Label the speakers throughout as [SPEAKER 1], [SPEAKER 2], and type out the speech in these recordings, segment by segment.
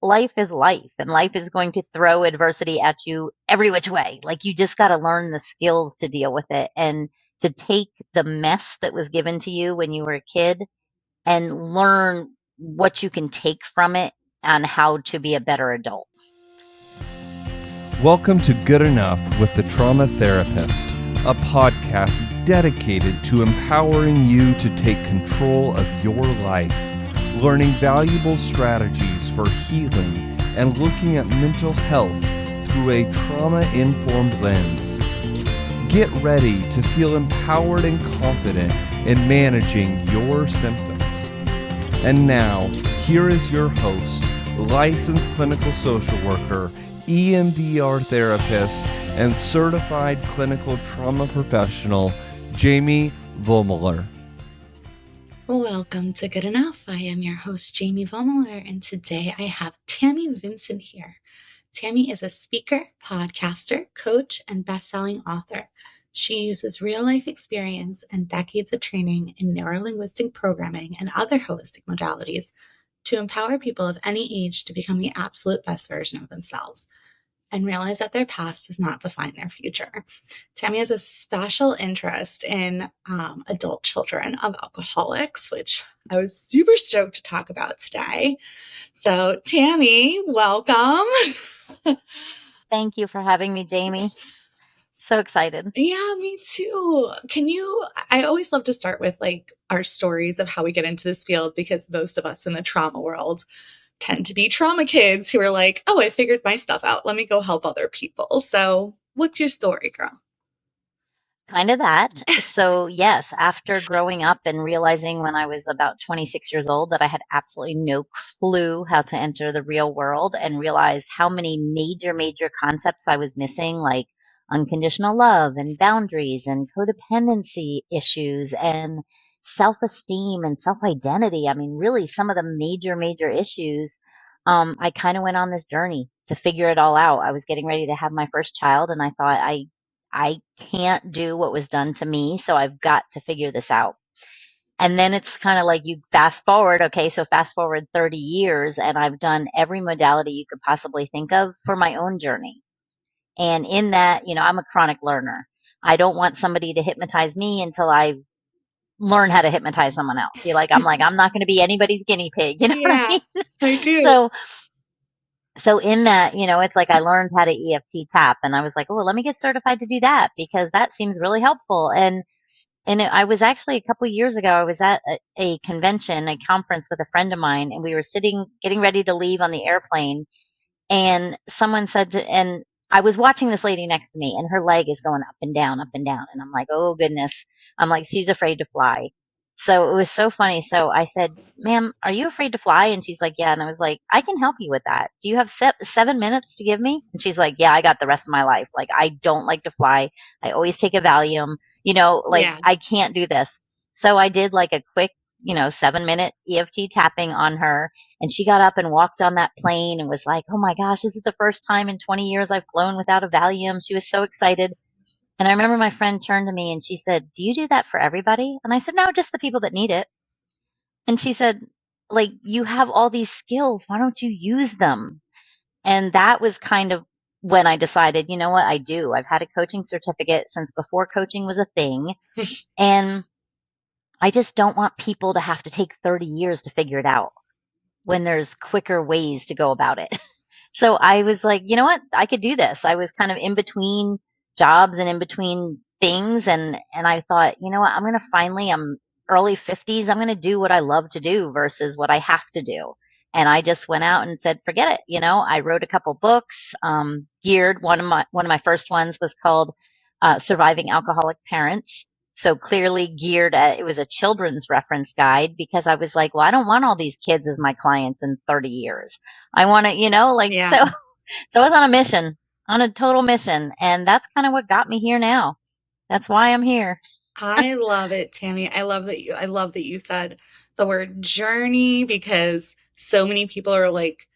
[SPEAKER 1] life is life, and life is going to throw adversity at you every which way. Like, you just got to learn the skills to deal with it and to take the mess that was given to you when you were a kid and learn what you can take from it and how to be a better adult.
[SPEAKER 2] Welcome to Good Enough with the Trauma Therapist, a podcast dedicated to empowering you to take control of your life, learning valuable strategies for healing and looking at mental health through a trauma-informed lens. Get ready to feel empowered and confident in managing your symptoms. And now, here is your host, licensed clinical social worker, EMDR therapist, and certified clinical trauma professional, Jamie Vollmoeller.
[SPEAKER 3] Welcome to Good Enough. I am your host, Jamie Vollmoeller, and today I have Tammy Vincent here. Tammy is a speaker, podcaster, coach, and best-selling author. She uses real-life experience and decades of training in neuro-linguistic programming and other holistic modalities to empower people of any age to become the absolute best version of themselves and realize that their past does not define their future. Tammy has a special interest in adult children of alcoholics, which I was super stoked to talk about today. So, Tammy, welcome.
[SPEAKER 1] Thank you for having me, Jamie. So excited.
[SPEAKER 3] Yeah, me too. I always love to start with like our stories of how we get into this field, because most of us in the trauma world tend to be trauma kids who are like, oh, I figured my stuff out. Let me go help other people. So what's your story, girl?
[SPEAKER 1] Kind of that. So, yes, after growing up and realizing when I was about 26 years old that I had absolutely no clue how to enter the real world, and realized how many major concepts I was missing, like unconditional love and boundaries and codependency issues and self-esteem and self-identity. I mean, really some of the major issues. I kind of went on this journey to figure it all out. I was getting ready to have my first child, and I thought, I can't do what was done to me, so I've got to figure this out. And then it's kind of like you fast forward. Okay, so fast forward 30 years, and I've done every modality you could possibly think of for my own journey. And in that, I'm a chronic learner. I don't want somebody to hypnotize me until I learn how to hypnotize someone else. I'm not going to be anybody's guinea pig. You know what I
[SPEAKER 3] Yeah,
[SPEAKER 1] mean?
[SPEAKER 3] I do.
[SPEAKER 1] So in that, it's like I learned how to EFT tap, and I was like, oh, let me get certified to do that because that seems really helpful. I was actually a couple of years ago, I was at a convention, a conference with a friend of mine, and we were sitting, getting ready to leave on the airplane. And someone said and I was watching this lady next to me, and her leg is going up and down, up and down. And I'm like, oh goodness. I'm like, she's afraid to fly. So it was so funny. So I said, ma'am, are you afraid to fly? And she's like, yeah. And I was like, I can help you with that. Do you have 7 minutes to give me? And she's like, yeah, I got the rest of my life. Like, I don't like to fly. I always take a Valium,
[SPEAKER 3] Yeah.
[SPEAKER 1] I can't do this. So I did like a quick, 7-minute EFT tapping on her. And she got up and walked on that plane and was like, oh my gosh, this is the first time in 20 years I've flown without a Valium. She was so excited. And I remember my friend turned to me and she said, do you do that for everybody? And I said, no, just the people that need it. And she said, like, you have all these skills. Why don't you use them? And that was kind of when I decided, you know what, I do. I've had a coaching certificate since before coaching was a thing. And I just don't want people to have to take 30 years to figure it out when there's quicker ways to go about it. So I was like, you know what? I could do this. I was kind of in between jobs and in between things. And I thought, you know what? I'm early 50s. I'm going to do what I love to do versus what I have to do. And I just went out and said, forget it. I wrote a couple books, geared. One of my first ones was called Surviving Alcoholic Parents. So clearly geared at, it was a children's reference guide, because I was like, well, I don't want all these kids as my clients in 30 years. I want to,
[SPEAKER 3] Yeah.
[SPEAKER 1] So I was on a mission, on a total mission. And that's kind of what got me here now. That's why I'm here.
[SPEAKER 3] I love it, Tammy. I love that you said the word journey, because so many people are like,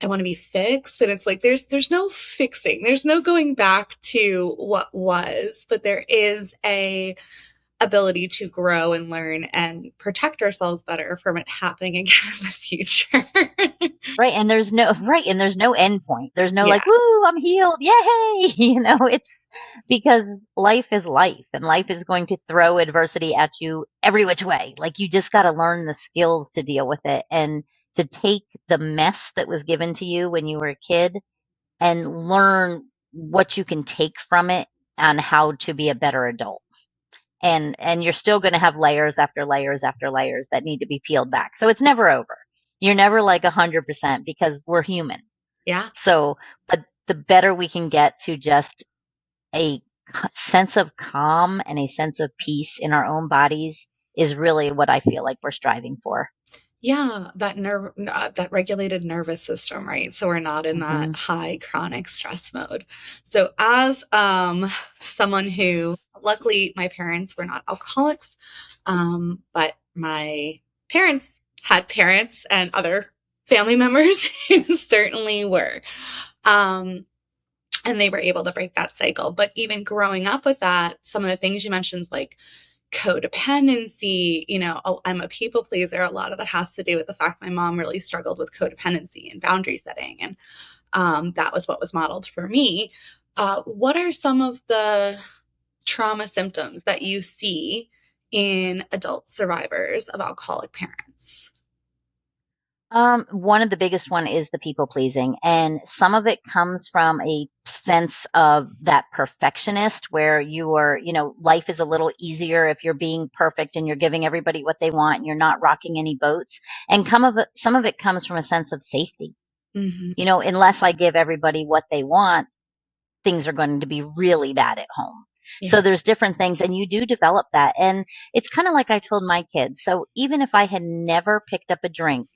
[SPEAKER 3] I want to be fixed. And it's like, there's no fixing. There's no going back to what was, but there is ability to grow and learn and protect ourselves better from it happening again in the future.
[SPEAKER 1] Right. And there's no end point. There's no
[SPEAKER 3] Yeah.
[SPEAKER 1] like, woo, I'm healed. Yay. It's because life is life, and life is going to throw adversity at you every which way. Like, you just got to learn the skills to deal with it, and to take the mess that was given to you when you were a kid and learn what you can take from it and how to be a better adult. And you're still going to have layers after layers after layers that need to be peeled back. So it's never over. You're never like 100% because we're human.
[SPEAKER 3] Yeah.
[SPEAKER 1] So, but the better we can get to just a sense of calm and a sense of peace in our own bodies is really what I feel like we're striving for.
[SPEAKER 3] Yeah, that regulated nervous system, right? So we're not in that
[SPEAKER 1] Hmm.
[SPEAKER 3] high chronic stress mode. So as someone who, luckily my parents were not alcoholics, but my parents had parents and other family members who certainly were. And they were able to break that cycle. But even growing up with that, some of the things you mentioned, like codependency, I'm a people pleaser. A lot of that has to do with the fact my mom really struggled with codependency and boundary setting. And that was what was modeled for me. What are some of the trauma symptoms that you see in adult survivors of alcoholic parents?
[SPEAKER 1] One of the biggest one is the people pleasing, and some of it comes from a sense of that perfectionist where life is a little easier if you're being perfect and you're giving everybody what they want and you're not rocking any boats. And some of it comes from a sense of safety.
[SPEAKER 3] Mm-hmm.
[SPEAKER 1] Unless I give everybody what they want, things are going to be really bad at home.
[SPEAKER 3] Yeah.
[SPEAKER 1] So there's different things, and you do develop that. And it's kind of like I told my kids. So even if I had never picked up a drink,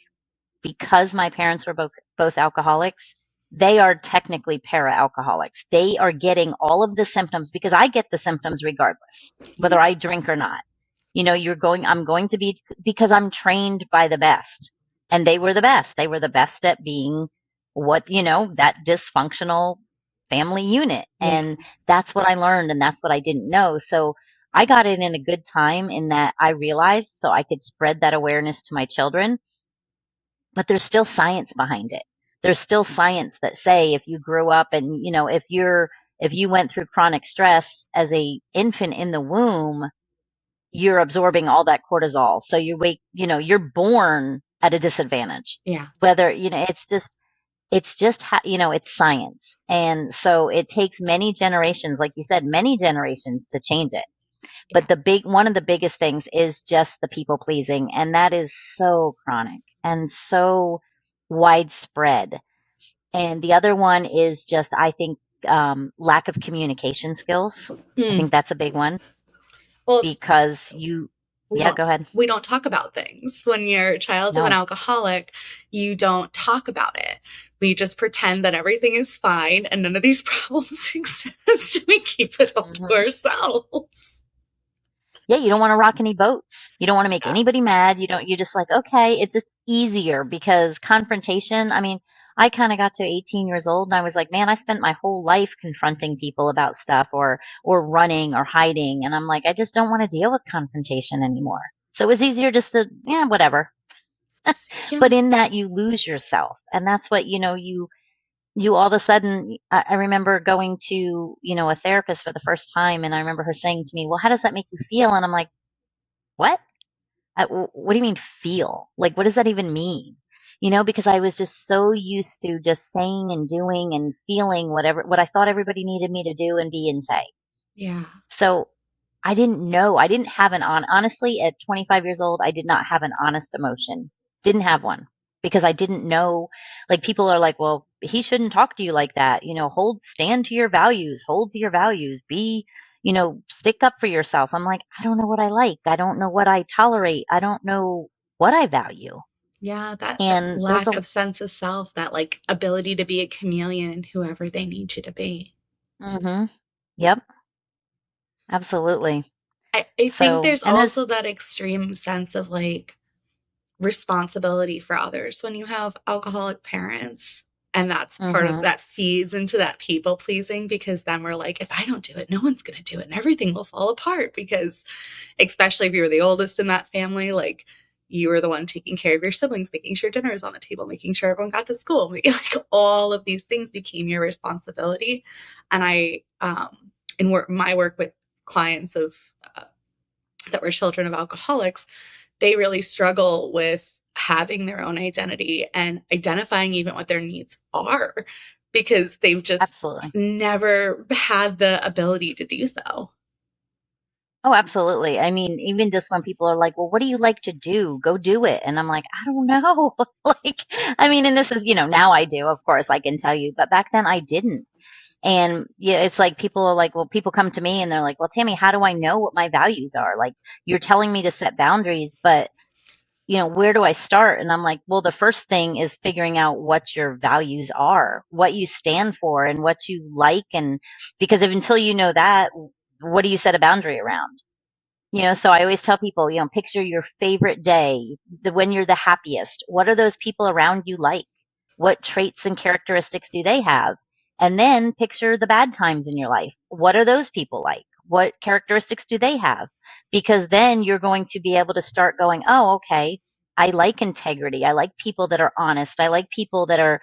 [SPEAKER 1] because my parents were both alcoholics, they are technically para-alcoholics. They are getting all of the symptoms because I get the symptoms regardless, whether I drink or not. I'm going to be, because I'm trained by the best. And they were the best. They were the best at being that dysfunctional family unit.
[SPEAKER 3] Yeah.
[SPEAKER 1] And that's what I learned, and that's what I didn't know. So I got it in a good time in that I realized so I could spread that awareness to my children, but there's still science behind it. There's still science that say if you grew up and if you went through chronic stress as a infant in the womb, you're absorbing all that cortisol. So you're born at a disadvantage.
[SPEAKER 3] Yeah.
[SPEAKER 1] Whether, it's science. And so it takes many generations, like you said, many generations to change it.
[SPEAKER 3] Yeah.
[SPEAKER 1] But one of the biggest things is just the people pleasing. And that is so chronic and so widespread. And the other one is just, I think, lack of communication skills. I
[SPEAKER 3] Mm.
[SPEAKER 1] think that's a big one
[SPEAKER 3] Well,
[SPEAKER 1] because
[SPEAKER 3] we
[SPEAKER 1] yeah,
[SPEAKER 3] don't
[SPEAKER 1] go ahead.
[SPEAKER 3] we don't talk about things. When you're a child of an
[SPEAKER 1] No.
[SPEAKER 3] alcoholic, you don't talk about it. We just pretend that everything is fine and none of these problems exist. We keep it all to
[SPEAKER 1] Hmm.
[SPEAKER 3] ourselves.
[SPEAKER 1] Yeah, you don't want to rock any boats. You don't want to make
[SPEAKER 3] Yeah.
[SPEAKER 1] anybody mad. You're just like, okay, it's just easier because confrontation, I mean, I kind of got to 18 years old and I was like, man, I spent my whole life confronting people about stuff or running or hiding. And I'm like, I just don't want to deal with confrontation anymore. So it was easier just to, yeah, whatever.
[SPEAKER 3] Yeah.
[SPEAKER 1] But in that you lose yourself. And that's what, you all of a sudden, I remember going to, a therapist for the first time, and I remember her saying to me, well, how does that make you feel? And I'm like, what? What do you mean feel? Like, what does that even mean? Because I was just so used to just saying and doing and feeling what I thought everybody needed me to do and be and say.
[SPEAKER 3] Yeah.
[SPEAKER 1] So I didn't know. I didn't have honestly, at 25 years old, I did not have an honest emotion. Didn't have one because I didn't know. Like, people are like, well, he shouldn't talk to you like that. Stand to your values, hold to your values, stick up for yourself. I'm like, I don't know what I like. I don't know what I tolerate. I don't know what I value.
[SPEAKER 3] Yeah. That
[SPEAKER 1] And there's
[SPEAKER 3] lack
[SPEAKER 1] a,
[SPEAKER 3] of sense of self, that like ability to be a chameleon in whoever they need you to be.
[SPEAKER 1] mm-hmm. Yep, absolutely.
[SPEAKER 3] I think
[SPEAKER 1] So,
[SPEAKER 3] there's
[SPEAKER 1] and there's,
[SPEAKER 3] also that extreme sense of like responsibility for others when you have alcoholic parents. And that's part of
[SPEAKER 1] Mhm.
[SPEAKER 3] that feeds into that people pleasing, because then we're like, if I don't do it, no one's going to do it and everything will fall apart, because especially if you were the oldest in that family, like you were the one taking care of your siblings, making sure dinner is on the table, making sure everyone got to school. Like all of these things became your responsibility. And my work with clients of that were children of alcoholics, they really struggle with having their own identity and identifying even what their needs are, because they've just
[SPEAKER 1] Absolutely.
[SPEAKER 3] never had the ability to do so.
[SPEAKER 1] Oh, absolutely. I mean, even just when people are like, "Well, what do you like to do? Go do it." And I'm like, "I don't know." Like, I mean, and this is, now I do, of course, I can tell you, but back then I didn't. And yeah, it's like people are like, well, people come to me and they're like, "Well, Tammy, how do I know what my values are? Like, you're telling me to set boundaries, but where do I start?" And I'm like, well, the first thing is figuring out what your values are, what you stand for, and what you like. And because until you know that, what do you set a boundary around? So I always tell people, picture your favorite day, when you're the happiest. What are those people around you like? What traits and characteristics do they have? And then picture the bad times in your life. What are those people like? What characteristics do they have? Because then you're going to be able to start going, oh, okay, I like integrity. I like people that are honest. I like people that are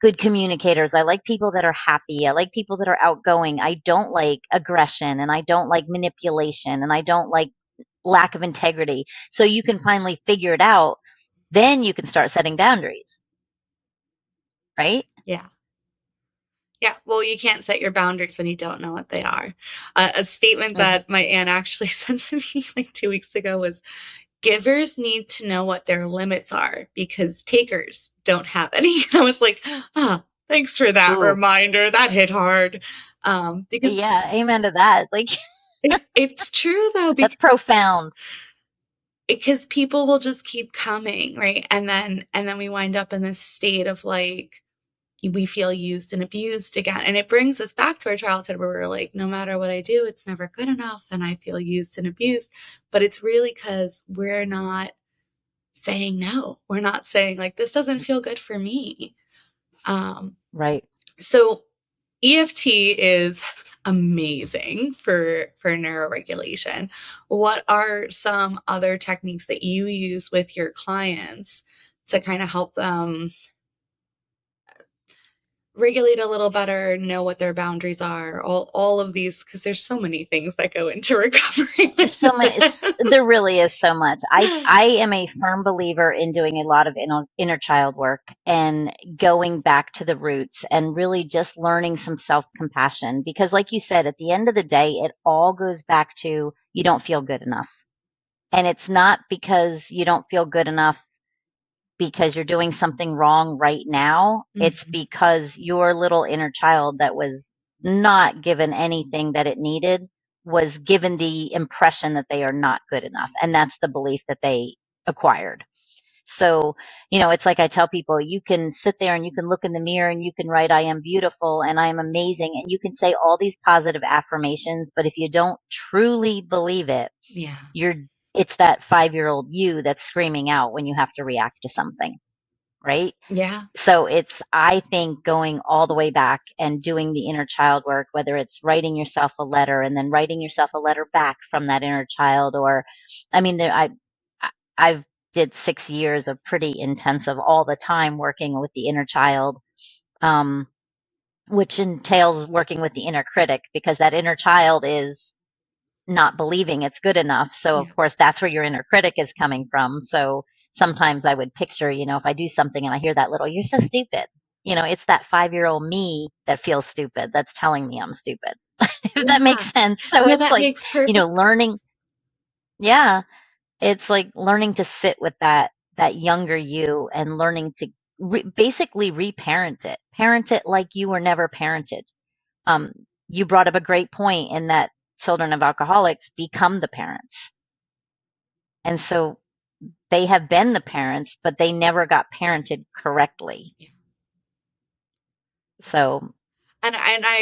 [SPEAKER 1] good communicators. I like people that are happy. I like people that are outgoing. I don't like aggression, and I don't like manipulation, and I don't like lack of integrity. So you can finally figure it out. Then you can start setting boundaries, right?
[SPEAKER 3] Yeah. Yeah, well, you can't set your boundaries when you don't know what they are. A statement
[SPEAKER 1] Mhm.
[SPEAKER 3] that my aunt actually sent to me like 2 weeks ago was, givers need to know what their limits are because takers don't have any. And I was like, ah, thanks for that
[SPEAKER 1] Ooh,
[SPEAKER 3] reminder. That hit hard. Because
[SPEAKER 1] yeah, amen to that. Like,
[SPEAKER 3] it's true though,
[SPEAKER 1] that's profound.
[SPEAKER 3] because people will just keep coming, right? And then we wind up in this state of like, we feel used and abused again. And it brings us back to our childhood where we're like, no matter what I do, it's never good enough. And I feel used and abused. But it's really because we're not saying no. We're not saying, like, this doesn't feel good for me. Um,
[SPEAKER 1] Right.
[SPEAKER 3] so EFT is amazing for neuroregulation. What are some other techniques that you use with your clients to kind of help them regulate a little better, know what their boundaries are, all of these, because there's so many things that go into recovery
[SPEAKER 1] There's
[SPEAKER 3] with
[SPEAKER 1] so many.
[SPEAKER 3] this.
[SPEAKER 1] There really is so much. I am a firm believer in doing a lot of inner child work and going back to the roots and really just learning some self compassion. Because, like you said, at the end of the day, it all goes back to you don't feel good enough. And it's not because you don't feel good enough because you're doing something wrong right now. It's
[SPEAKER 3] Mhm.
[SPEAKER 1] because your little inner child that was not given anything that it needed was given the impression that they are not good enough. And that's the belief that they acquired. So, it's like I tell people, you can sit there and you can look in the mirror and you can write, I am beautiful and I am amazing. And you can say all these positive affirmations, but if you don't truly believe it,
[SPEAKER 3] Yeah.
[SPEAKER 1] you're it's that 5-year-old you that's screaming out when you have to react to something, right?
[SPEAKER 3] Yeah.
[SPEAKER 1] So it's, I think, going all the way back and doing the inner child work, whether it's writing yourself a letter and then writing yourself a letter back from that inner child, or, I mean, I've did 6 years of pretty intensive all the time working with the inner child, um, which entails working with the inner critic, because that inner child is not believing it's good enough. So of
[SPEAKER 3] Yeah.
[SPEAKER 1] course that's where your inner critic is coming from. So sometimes I would picture, if I do something and I hear that little, you're so stupid. It's that 5-year-old me that feels stupid that's telling me I'm stupid. If that
[SPEAKER 3] Yeah.
[SPEAKER 1] makes sense. So
[SPEAKER 3] No,
[SPEAKER 1] it's
[SPEAKER 3] that
[SPEAKER 1] like,
[SPEAKER 3] makes perfect
[SPEAKER 1] learning, yeah, it's like learning to sit with that younger you and learning to basically reparent it. Parent it like you were never parented. Um, you brought up a great point in that children of alcoholics become the parents. And so they have been the parents, but they never got parented correctly.
[SPEAKER 3] yeah.
[SPEAKER 1] So
[SPEAKER 3] And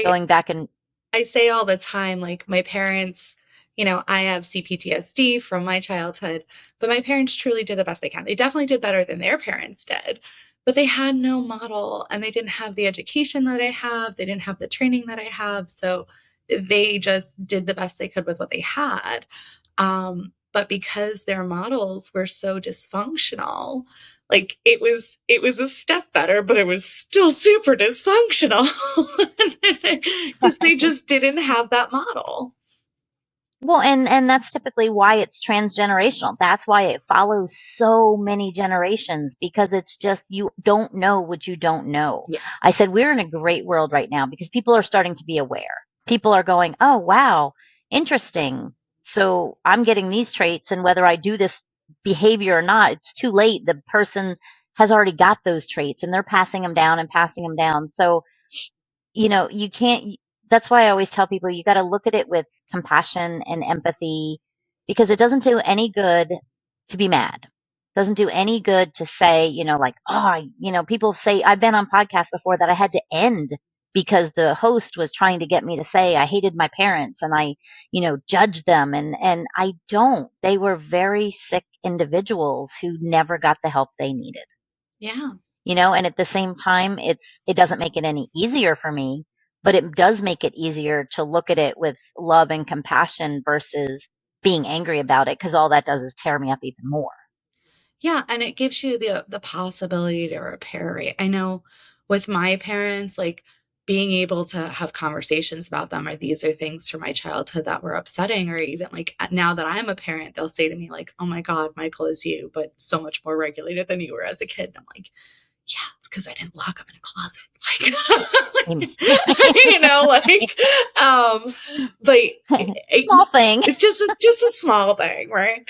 [SPEAKER 1] going back and
[SPEAKER 3] I say all the time, like my parents, I have CPTSD from my childhood, but my parents truly did the best they can. They definitely did better than their parents did. but they had no model, and they didn't have the education that I have. They didn't have the training that I have. So they just did the best they could with what they had. But because their models were so dysfunctional, like it was a step better, but it was still super dysfunctional because they just didn't have that model.
[SPEAKER 1] Well, and that's typically why it's transgenerational. That's why it follows so many generations, because it's just you don't know what you don't know.
[SPEAKER 3] Yeah.
[SPEAKER 1] I said we're in a great world right now because people are starting to be aware. People are going, "Oh, wow, interesting. So I'm getting these traits, and whether I do this behavior or not, it's too late. The person has already got those traits and they're passing them down and passing them down." So you can't, that's why I always tell people you got to look at it with compassion and empathy, because it doesn't do any good to be mad. It doesn't do any good to say, like, oh, people say, I've been on podcasts before that I had to end because the host was trying to get me to say I hated my parents and I, judged them. And I don't. They were very sick individuals who never got the help they needed.
[SPEAKER 3] Yeah.
[SPEAKER 1] And at the same time, it doesn't make it any easier for me, but it does make it easier to look at it with love and compassion versus being angry about it, because all that does is tear me up even more.
[SPEAKER 3] Yeah, and it gives you the possibility to repair, right? I know with my parents, like being able to have conversations about them, or these are things from my childhood that were upsetting, or even like now that I'm a parent, they'll say to me like, "Oh my God, Michael is you, but so much more regulated than you were as a kid." And I'm like, yeah, it's because I didn't lock him in a closet. But
[SPEAKER 1] Small thing.
[SPEAKER 3] it's just a small thing, right?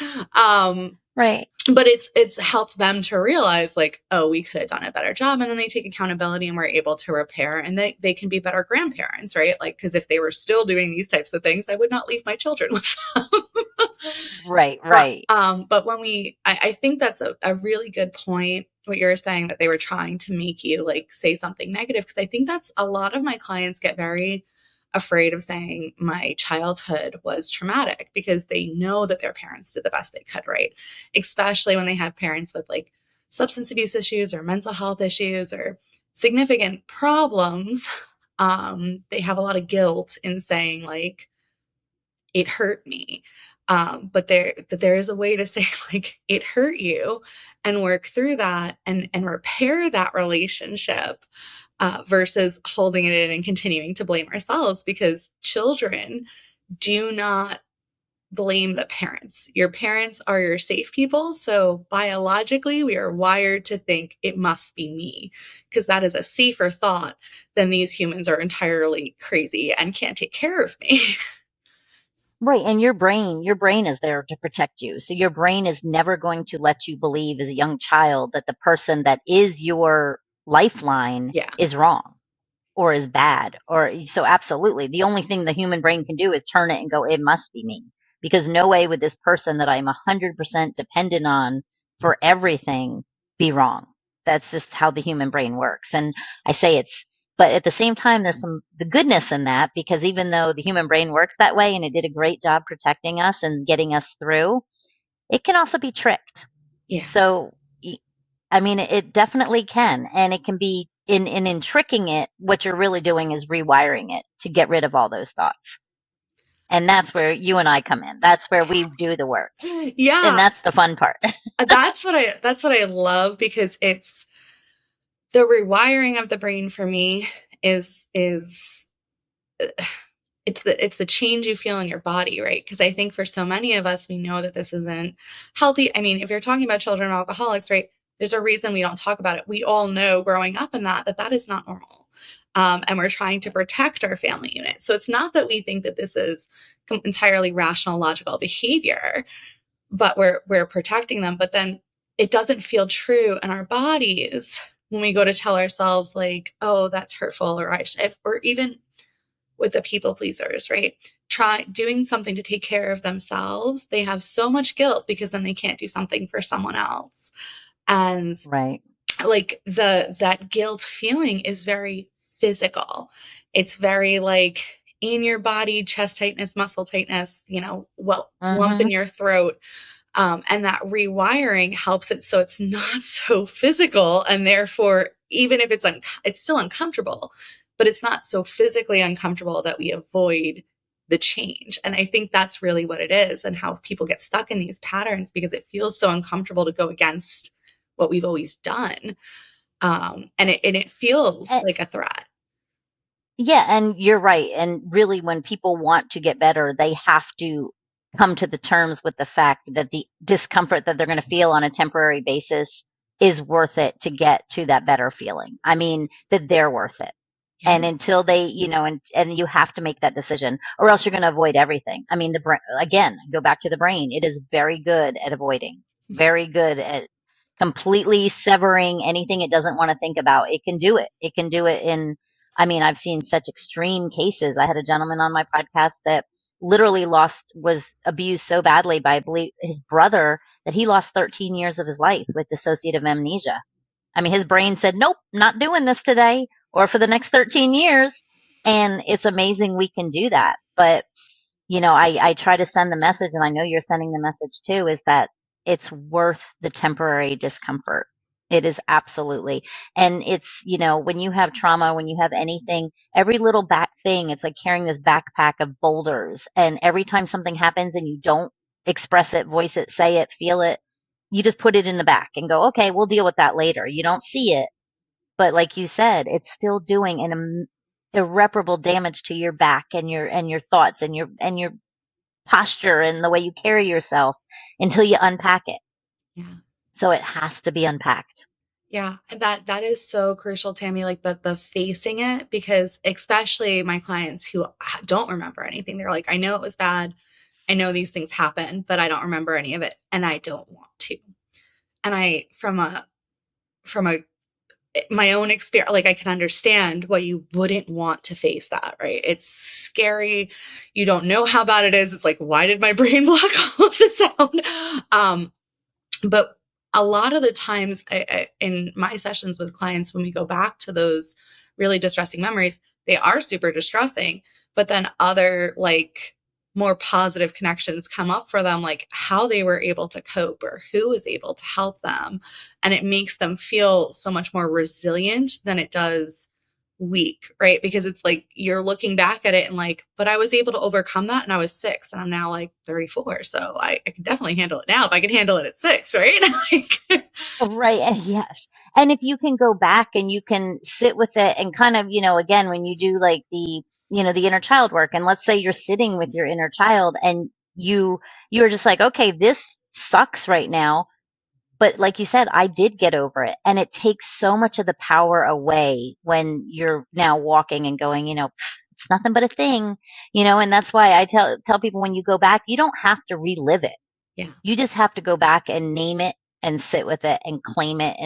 [SPEAKER 1] Right.
[SPEAKER 3] But it's helped them to realize like, oh, we could have done a better job. And then they take accountability and we're able to repair, and they can be better grandparents, right? Like, because if they were still doing these types of things, I would not leave my children with them.
[SPEAKER 1] Right. Right.
[SPEAKER 3] But when I think that's a really good point, what you're saying, that they were trying to make you like say something negative. Because I think that's a lot of my clients get very afraid of saying my childhood was traumatic because they know that their parents did the best they could, right? Especially when they have parents with like substance abuse issues or mental health issues or significant problems. They have a lot of guilt in saying like, it hurt me. But there is a way to say like, it hurt you, and work through that and repair that relationship, versus holding it in and continuing to blame ourselves, because children do not blame the parents. Your parents are your safe people. So biologically, we are wired to think it must be me, because that is a safer thought than these humans are entirely crazy and can't take care of me.
[SPEAKER 1] Right. And your brain is there to protect you. So your brain is never going to let you believe as a young child that the person that is your lifeline
[SPEAKER 3] Yeah.
[SPEAKER 1] is wrong or is bad. Or so absolutely. The only thing the human brain can do is turn it and go, it must be me. Because no way would this person that I'm 100% dependent on for everything be wrong. That's just how the human brain works. And I say but at the same time, there's the goodness in that, because even though the human brain works that way and it did a great job protecting us and getting us through, it can also be tricked.
[SPEAKER 3] Yeah.
[SPEAKER 1] So I mean, it definitely can, and it can be in tricking it. What you're really doing is rewiring it to get rid of all those thoughts, and that's where you and I come in. That's where we do the work, and
[SPEAKER 3] Yeah.
[SPEAKER 1] that's the fun part.
[SPEAKER 3] That's what I love, because it's the rewiring of the brain for me is it's the change you feel in your body, right? Because I think for so many of us, we know that this isn't healthy. I mean, if you're talking about children of alcoholics, right, there's a reason we don't talk about it. We all know growing up in that is not normal. And we're trying to protect our family unit. So it's not that we think that this is entirely rational, logical behavior, but we're protecting them. But then it doesn't feel true in our bodies when we go to tell ourselves like, oh, that's hurtful, or even with the people pleasers, right? Try doing something to take care of themselves. They have so much guilt because then they can't do something for someone else. And
[SPEAKER 1] Right.
[SPEAKER 3] like that guilt feeling is very physical. It's very like in your body, chest tightness, muscle tightness, lump in
[SPEAKER 1] Mm-hmm.
[SPEAKER 3] your throat. And that rewiring helps it so it's not so physical. And therefore, even if it's still uncomfortable, but it's not so physically uncomfortable that we avoid the change. And I think that's really what it is, and how people get stuck in these patterns because it feels so uncomfortable to go against what we've always done. And it feels
[SPEAKER 1] And,
[SPEAKER 3] like a threat.
[SPEAKER 1] yeah, and you're right. And really, when people want to get better, they have to come to the terms with the fact that the discomfort that they're going to feel on a temporary basis is worth it to get to that better feeling. I mean, that they're worth it.
[SPEAKER 3] Yeah.
[SPEAKER 1] And until they, and you have to make that decision, or else you're going to avoid everything. I mean, the brain, again, go back to the brain. It is very good at avoiding, very good at completely severing anything it doesn't want to think about. It can do it. It can do it in, I mean, I've seen such extreme cases. I had a gentleman on my podcast that literally was abused so badly by, I believe, his brother, that he lost 13 years of his life with dissociative amnesia. I mean, his brain said, nope, not doing this today or for the next 13 years. And it's amazing we can do that. But I try to send the message, and I know you're sending the message too, is that it's worth the temporary discomfort. It is absolutely. And it's, when you have trauma, when you have anything, every little back thing, it's like carrying this backpack of boulders. And every time something happens and you don't express it, voice it, say it, feel it, you just put it in the back and go, okay, we'll deal with that later. You don't see it. But like you said, it's still doing an irreparable damage to your back and your thoughts and your posture and the way you carry yourself until you unpack it.
[SPEAKER 3] Yeah.
[SPEAKER 1] So it has to be unpacked.
[SPEAKER 3] Yeah, that is so crucial, Tammy, like the facing it, because especially my clients who don't remember anything, they're like, I know it was bad. I know these things happen, but I don't remember any of it, and I don't want to. And I, from a my own experience, like, I can understand why you wouldn't want to face that, right? It's scary. You don't know how bad it is. It's like, why did my brain block all of this out? But a lot of the times in my sessions with clients, when we go back to those really distressing memories, they are super distressing, but then other, like, more positive connections come up for them, like how they were able to cope or who was able to help them. And it makes them feel so much more resilient than it does weak, right? Because it's like you're looking back at it and like, but I was able to overcome that, and I was 6 and I'm now like 34. So I can definitely handle it now if I could handle it at 6, right? Like,
[SPEAKER 1] Right. And yes. And if you can go back and you can sit with it and kind of, again, when you do like the inner child work, and let's say you're sitting with your inner child and you're just like, okay, this sucks right now. But like you said, I did get over it. And it takes so much of the power away when you're now walking and going, it's nothing but a thing, and that's why I tell people, when you go back, you don't have to relive it.
[SPEAKER 3] yeah,
[SPEAKER 1] You just have to go back and name it and sit with it and claim it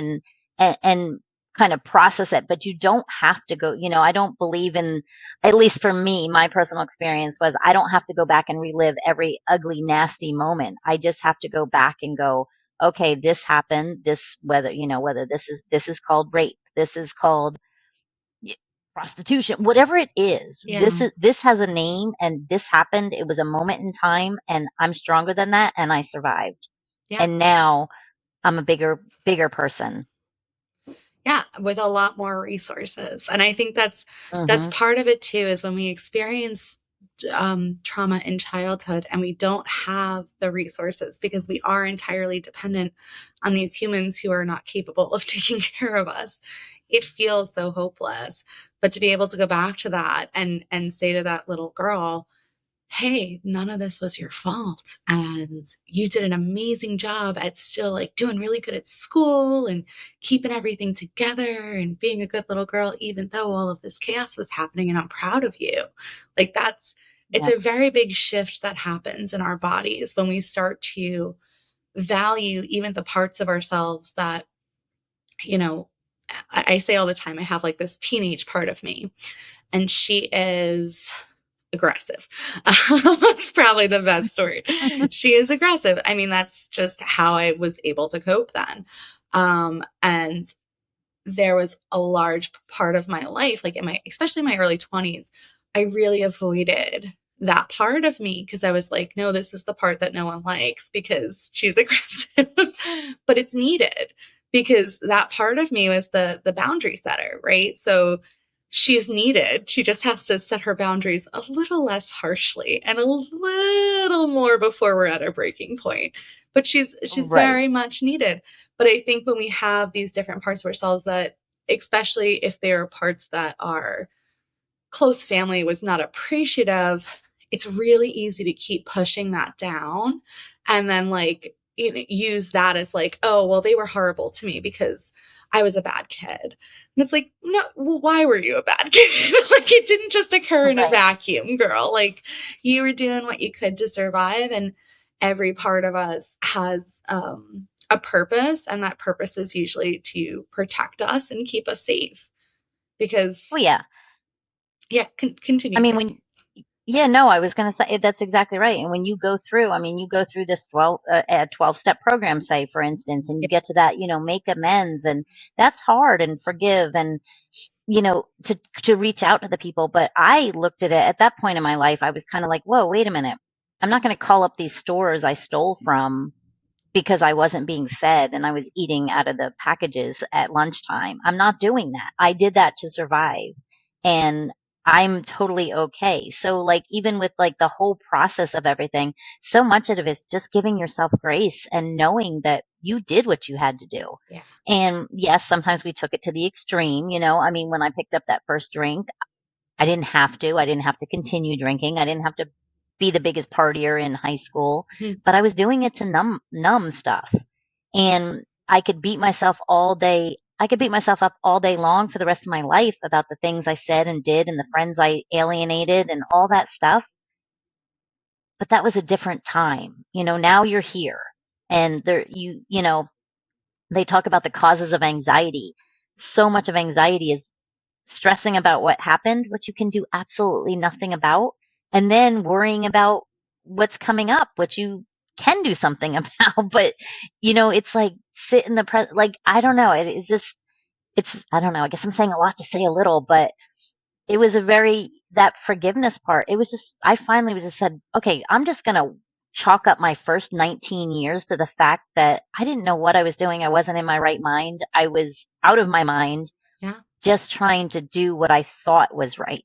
[SPEAKER 1] and kind of process it. But you don't have to go, I don't believe in, at least for me, my personal experience was, I don't have to go back and relive every ugly, nasty moment. I just have to go back and go, okay, this happened, whether this is called rape, this is called prostitution, whatever it is,
[SPEAKER 3] yeah,
[SPEAKER 1] this has a name, and this happened. It was a moment in time, and I'm stronger than that, and I survived.
[SPEAKER 3] yeah.
[SPEAKER 1] And now I'm a bigger person.
[SPEAKER 3] Yeah, with a lot more resources. And I think that's
[SPEAKER 1] Hmm.
[SPEAKER 3] part of it too, is when we experience trauma in childhood and we don't have the resources because we are entirely dependent on these humans who are not capable of taking care of us. It feels so hopeless. But to be able to go back to that and say to that little girl, hey, none of this was your fault. And you did an amazing job at still, like, doing really good at school and keeping everything together and being a good little girl, even though all of this chaos was happening. And I'm proud of you. Like, it's
[SPEAKER 1] Yeah.
[SPEAKER 3] a very big shift that happens in our bodies when we start to value even the parts of ourselves that, you know, I say all the time, I have like this teenage part of me, and she is aggressive. That's probably the best story. She is aggressive. I mean, that's just how I was able to cope then. And there was a large part of my life, like especially in my early 20s, I really avoided that part of me, because I was like, no, this is the part that no one likes because she's aggressive, but it's needed because that part of me was the boundary setter, right? So she's needed. She just has to set her boundaries a little less harshly and a little more before we're at a breaking point. But she's
[SPEAKER 1] Right.
[SPEAKER 3] very much needed. But I think when we have these different parts of ourselves that, especially if they are parts that our close family was not appreciative, it's really easy to keep pushing that down and then like use that as like, oh, well, they were horrible to me because I was a bad kid. And it's like, no, well, why were you a bad kid? Like it didn't just occur in a
[SPEAKER 1] Right.
[SPEAKER 3] vacuum, girl. Like you were doing what you could to survive. And every part of us has a purpose. And that purpose is usually to protect us and keep us safe.
[SPEAKER 1] Oh,
[SPEAKER 3] Because,
[SPEAKER 1] yeah.
[SPEAKER 3] yeah,
[SPEAKER 1] I
[SPEAKER 3] continue,
[SPEAKER 1] mean,
[SPEAKER 3] Tammy.
[SPEAKER 1] when Yeah, no, I was going to say that's exactly right. And when you go through, I mean, you go through this 12-step program, say, for instance, and you
[SPEAKER 3] Yeah,
[SPEAKER 1] get to that, make amends, and that's hard, and forgive, and to reach out to the people. But I looked at it at that point in my life. I was kind of like, whoa, wait a minute. I'm not going to call up these stores I stole from because I wasn't being fed and I was eating out of the packages at lunchtime. I'm not doing that. I did that to survive. And I'm totally okay. So like even with like the whole process of everything, so much of it is just giving yourself grace and knowing that you did what you had to do.
[SPEAKER 3] yeah,
[SPEAKER 1] And yes, sometimes we took it to the extreme. I mean, when I picked up that first drink, I didn't have to. I didn't have to continue drinking. I didn't have to be the biggest partier in high school,
[SPEAKER 3] mhm,
[SPEAKER 1] but I was doing it to numb stuff. And I could beat myself all day. I could beat myself up all day long for the rest of my life about the things I said and did and the friends I alienated and all that stuff. But that was a different time. Now you're here and they talk about the causes of anxiety. So much of anxiety is stressing about what happened, which you can do absolutely nothing about, and then worrying about what's coming up, which you can do something about. But it's like sit in the like I don't know. It's I don't know. I guess I'm saying a lot to say a little, but it was a very that forgiveness part. It was just I finally was just said, okay, I'm just gonna chalk up my first 19 years to the fact that I didn't know what I was doing. I wasn't in my right mind. I was out of my mind
[SPEAKER 3] yeah.
[SPEAKER 1] just trying to do what I thought was right.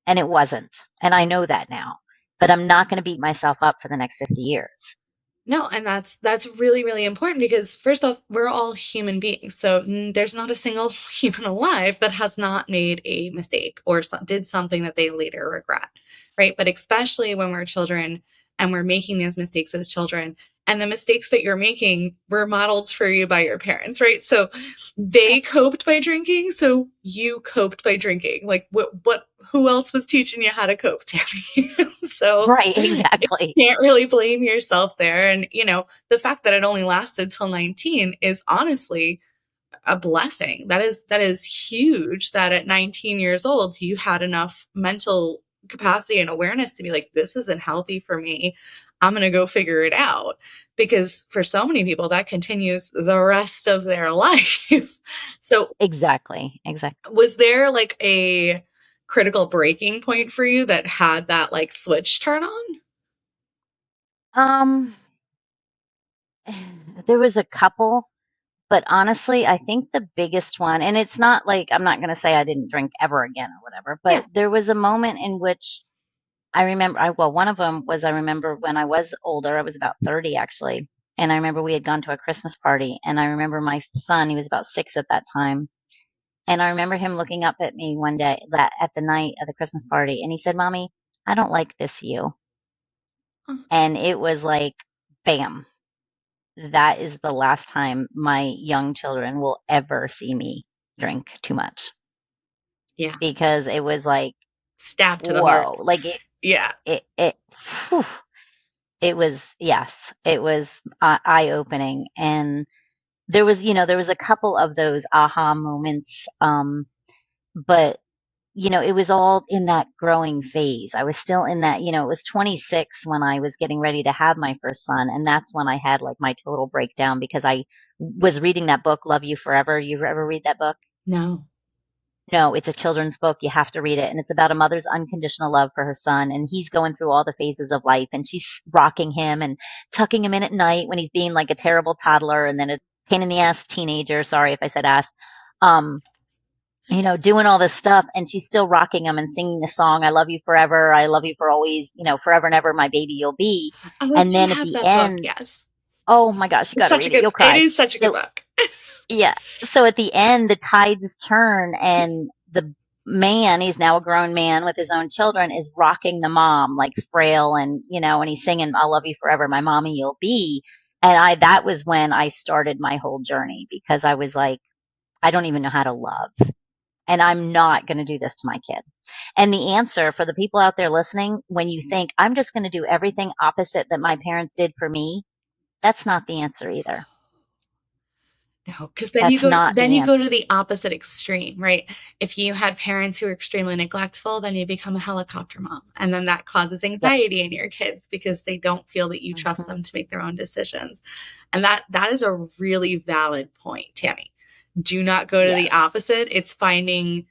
[SPEAKER 1] And it wasn't. And I know that now. But I'm not going to beat myself up for the next 50 years.
[SPEAKER 3] No, and that's really, really important because first off, we're all human beings. So there's not a single human alive that has not made a mistake or did something that they later regret, right? But especially when we're children and we're making these mistakes as children, and the mistakes that you're making were modeled for you by your parents, right? So they
[SPEAKER 1] Right.
[SPEAKER 3] coped by drinking, so you coped by drinking. Like who else was teaching you how to cope, Tammy? So
[SPEAKER 1] Right, exactly.
[SPEAKER 3] can't really blame yourself there. And, the fact that it only lasted till 19 is honestly a blessing. That is huge that at 19 years old, you had enough mental capacity and awareness to be like, this isn't healthy for me. I'm going to go figure it out. Because for so many people, that continues the rest of their life. So,
[SPEAKER 1] Exactly. Exactly.
[SPEAKER 3] was there like a critical breaking point for you that had that like switch turn on?
[SPEAKER 1] Um, there was a couple, but honestly, I think the biggest one, and it's not like I'm not going to say I didn't drink ever again or whatever,
[SPEAKER 3] Yeah.
[SPEAKER 1] but there was a moment in which I remember, well, one of them was I remember when I was older, I was about 30 actually. And I remember we had gone to a Christmas party. And I remember my son, he was about 6 at that time. And I remember him looking up at me one day that at the night of the Christmas party. And he said, Mommy, I don't like this you.
[SPEAKER 3] Oh,
[SPEAKER 1] And it was like, bam, that is the last time my young children will ever see me drink too much
[SPEAKER 3] yeah.
[SPEAKER 1] because it was like,
[SPEAKER 3] Stab to the heart.
[SPEAKER 1] whoa, like
[SPEAKER 3] Yeah.
[SPEAKER 1] it, whew, it was, yes, it was eye opening. And there was a couple of those aha moments. But it was all in that growing phase. I was still in that, it was 26 when I was getting ready to have my first son. And that's when I had like my total breakdown because I was reading that book, Love You Forever. You ever read that book?
[SPEAKER 3] No.
[SPEAKER 1] No, it's a children's book. You have to read it. And it's about a mother's unconditional love for her son. And he's going through all the phases of life. And she's rocking him and tucking him in at night when he's being like a terrible toddler and then a pain in the ass teenager. Sorry if I said ass. Um, doing all this stuff. And she's still rocking him and singing the song, I love you forever. I love you for always, forever and ever, my baby you'll be.
[SPEAKER 3] Oh, I
[SPEAKER 1] And
[SPEAKER 3] do
[SPEAKER 1] then at
[SPEAKER 3] have
[SPEAKER 1] the
[SPEAKER 3] that book.
[SPEAKER 1] end,
[SPEAKER 3] Yes.
[SPEAKER 1] oh my gosh, you
[SPEAKER 3] It's
[SPEAKER 1] got to
[SPEAKER 3] such a
[SPEAKER 1] read it.
[SPEAKER 3] good,
[SPEAKER 1] You'll
[SPEAKER 3] it
[SPEAKER 1] cry.
[SPEAKER 3] is such a good
[SPEAKER 1] So
[SPEAKER 3] book.
[SPEAKER 1] yeah. So at the end, the tides turn, and the man, he's now a grown man with his own children, is rocking the mom, like frail, and he's singing, I'll love you forever, my mommy you'll be. And that was when I started my whole journey because I was like, I don't even know how to love. And I'm not going to do this to my kid. And the answer for the people out there listening, when you think, I'm just going to do everything opposite that my parents did for me, that's not the answer either.
[SPEAKER 3] No, because then
[SPEAKER 1] That's not
[SPEAKER 3] then
[SPEAKER 1] the
[SPEAKER 3] you go
[SPEAKER 1] answer.
[SPEAKER 3] to the opposite extreme, right? If you had parents who were extremely neglectful, then you become a helicopter mom. And then that causes
[SPEAKER 1] Yep.
[SPEAKER 3] anxiety in your kids because they don't feel that you trust
[SPEAKER 1] Mm-hmm.
[SPEAKER 3] them to make their own decisions. And that is a really valid point, Tammy. Do not go to the
[SPEAKER 1] Yes.
[SPEAKER 3] opposite. It's finding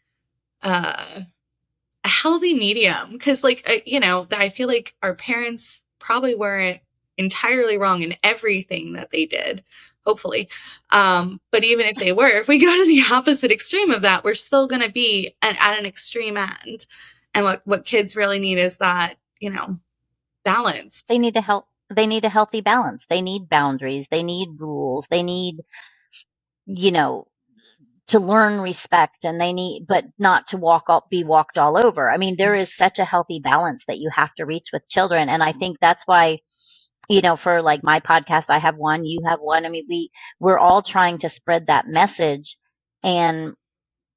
[SPEAKER 3] a healthy medium. Because, I feel like our parents probably weren't entirely wrong in everything that they did, hopefully. But even if they were, if we go to the opposite extreme of that, we're still going to be at an extreme end. And what kids really need is that, balance.
[SPEAKER 1] They need to help. They need a healthy balance. They need boundaries. They need rules. They need, you know, to learn respect, and they need, but not to be walked all over. I mean, there is such a healthy balance that you have to reach with children. And I think that's why, for like my podcast, I have one, you have one. I mean, we're all trying to spread that message. And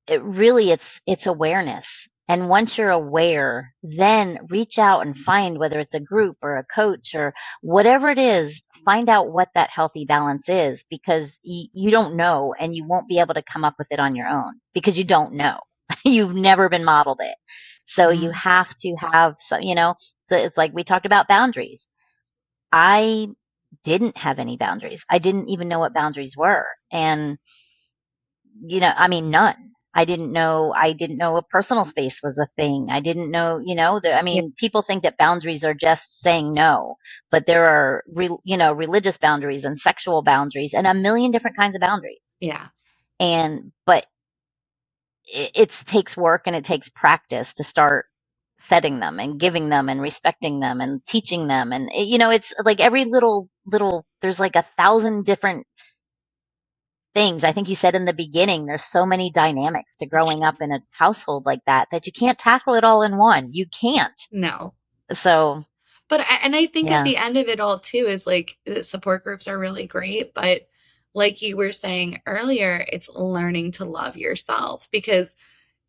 [SPEAKER 1] it's awareness. And once you're aware, then reach out and find, whether it's a group or a coach or whatever it is, find out what that healthy balance is, because you don't know, and you won't be able to come up with it on your own because you don't know. You've never been modeled it. So you
[SPEAKER 3] Yeah.
[SPEAKER 1] have to have so it's like we talked about boundaries. I didn't have any boundaries. I didn't even know what boundaries were. And I mean, none. I didn't know a personal space was a thing. I didn't know, that, I
[SPEAKER 3] Yeah.
[SPEAKER 1] mean, people think that boundaries are just saying no, but there are, religious boundaries and sexual boundaries and a million different kinds of boundaries.
[SPEAKER 3] Yeah.
[SPEAKER 1] But it takes work and it takes practice to start setting them and giving them and respecting them and teaching them. And, it's like every little, there's like 1,000 different things. I think you said in the beginning, there's so many dynamics to growing up in a household like that you can't tackle it all in one. You can't.
[SPEAKER 3] No.
[SPEAKER 1] So,
[SPEAKER 3] And I think at
[SPEAKER 1] yeah.
[SPEAKER 3] the end of it all too is like the support groups are really great, but like you were saying earlier, it's learning to love yourself, because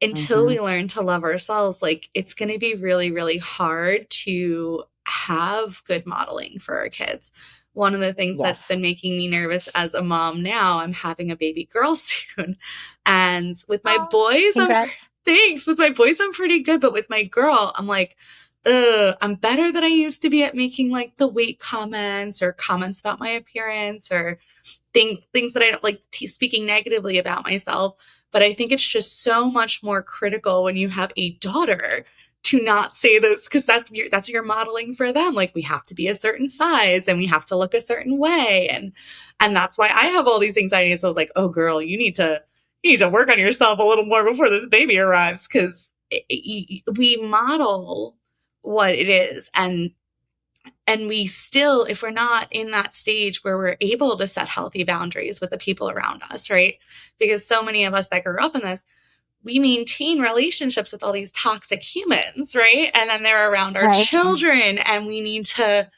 [SPEAKER 3] until
[SPEAKER 1] Hmm.
[SPEAKER 3] we learn to love ourselves, like it's going to be really, really hard to have good modeling for our kids. One of the things that's
[SPEAKER 1] Yes.
[SPEAKER 3] been making me nervous as a mom now, I'm having a baby girl soon. And with my
[SPEAKER 1] Oh,
[SPEAKER 3] boys,
[SPEAKER 1] congrats.
[SPEAKER 3] thanks. With my boys, I'm pretty good. But with my girl, I'm like, I'm better than I used to be at making like the weight comments or comments about my appearance or things that I don't like speaking negatively about myself. But I think it's just so much more critical when you have a daughter to not say those, because that's what you're modeling for them. Like, we have to be a certain size and we have to look a certain way, and that's why I have all these anxieties. So I was like, oh girl, you need to work on yourself a little more before this baby arrives, because we model what it is, and we still, if we're not in that stage where we're able to set healthy boundaries with the people around us, right? Because so many of us that grew up in this, we maintain relationships with all these toxic humans, right? And then they're around our
[SPEAKER 1] Right.
[SPEAKER 3] children, and we need to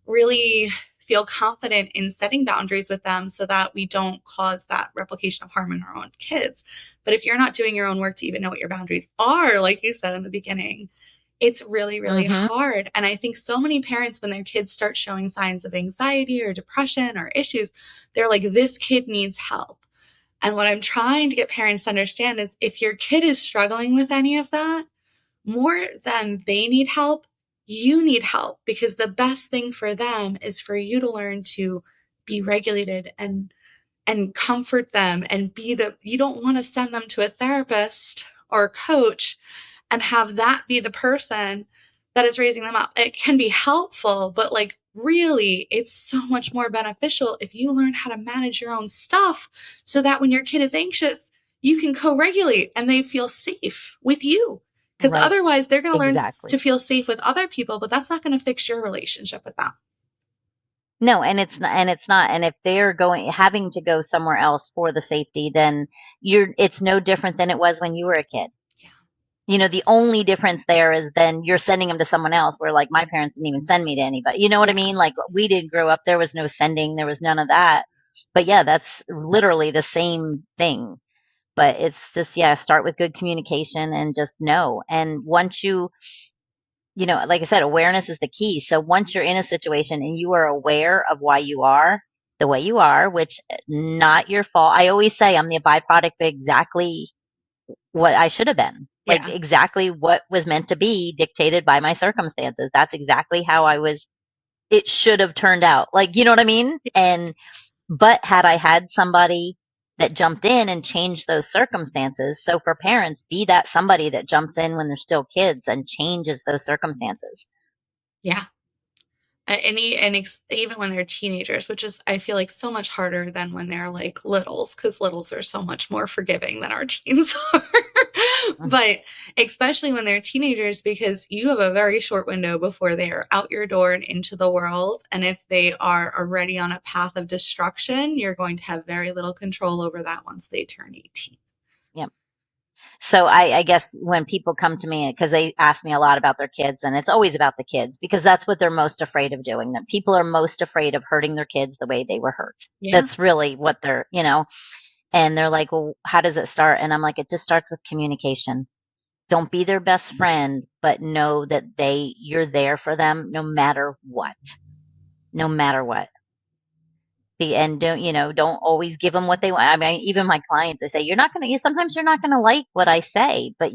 [SPEAKER 3] really feel confident in setting boundaries with them so that we don't cause that replication of harm in our own kids. But if you're not doing your own work to even know what your boundaries are, like you said in the beginning, it's really, really
[SPEAKER 1] Hmm.
[SPEAKER 3] hard. And I think so many parents, when their kids start showing signs of anxiety or depression or issues, they're like, this kid needs help. And what I'm trying to get parents to understand is, if your kid is struggling with any of that, more than they need help, you need help, because the best thing for them is for you to learn to be regulated and comfort them and you don't want to send them to a therapist or coach and have that be the person that is raising them up. It can be helpful, but like really, it's so much more beneficial if you learn how to manage your own stuff so that when your kid is anxious, you can co-regulate and they feel safe with you. Because
[SPEAKER 1] Right.
[SPEAKER 3] otherwise, they're going to learn
[SPEAKER 1] Exactly.
[SPEAKER 3] to feel safe with other people, but that's not going to fix your relationship with them.
[SPEAKER 1] No, and it's not. And if they're having to go somewhere else for the safety, then it's no different than it was when you were a kid.
[SPEAKER 3] Yeah.
[SPEAKER 1] You know, the only difference there is then you're sending them to someone else, where like my parents didn't even send me to anybody. You know what I mean? Like we didn't grow up, there was no sending, there was none of that. But yeah, that's literally the same thing. But it's just, yeah, start with good communication and just know. And once you know, like I said, awareness is the key. So once you're in a situation and you are aware of why you are the way you are, which not your fault. I always say I'm the byproduct of exactly what I should have been. Like
[SPEAKER 3] Yeah.
[SPEAKER 1] exactly what was meant to be dictated by my circumstances. That's exactly how it should have turned out. Like, you know what I mean? But had I had somebody that jumped in and changed those circumstances, so for parents, be that somebody that jumps in when they're still kids and changes those circumstances.
[SPEAKER 3] Yeah. Even when they're teenagers, which is, I feel like, so much harder than when they're like littles, because littles are so much more forgiving than our teens are. But especially when they're teenagers, because you have a very short window before they are out your door and into the world. And if they are already on a path of destruction, you're going to have very little control over that once they turn 18.
[SPEAKER 1] Yep. So I guess when people come to me, because they ask me a lot about their kids, and it's always about the kids, because that's what they're most afraid of doing. That people are most afraid of hurting their kids the way they were hurt.
[SPEAKER 3] Yeah.
[SPEAKER 1] That's really what they're, you know, and they're like, well, how does it start? And I'm like, it just starts with communication. Don't be their best friend, but know that you're there for them no matter what. No matter what. And don't always give them what they want. I mean, even my clients, I say, sometimes you're not going to like what I say, but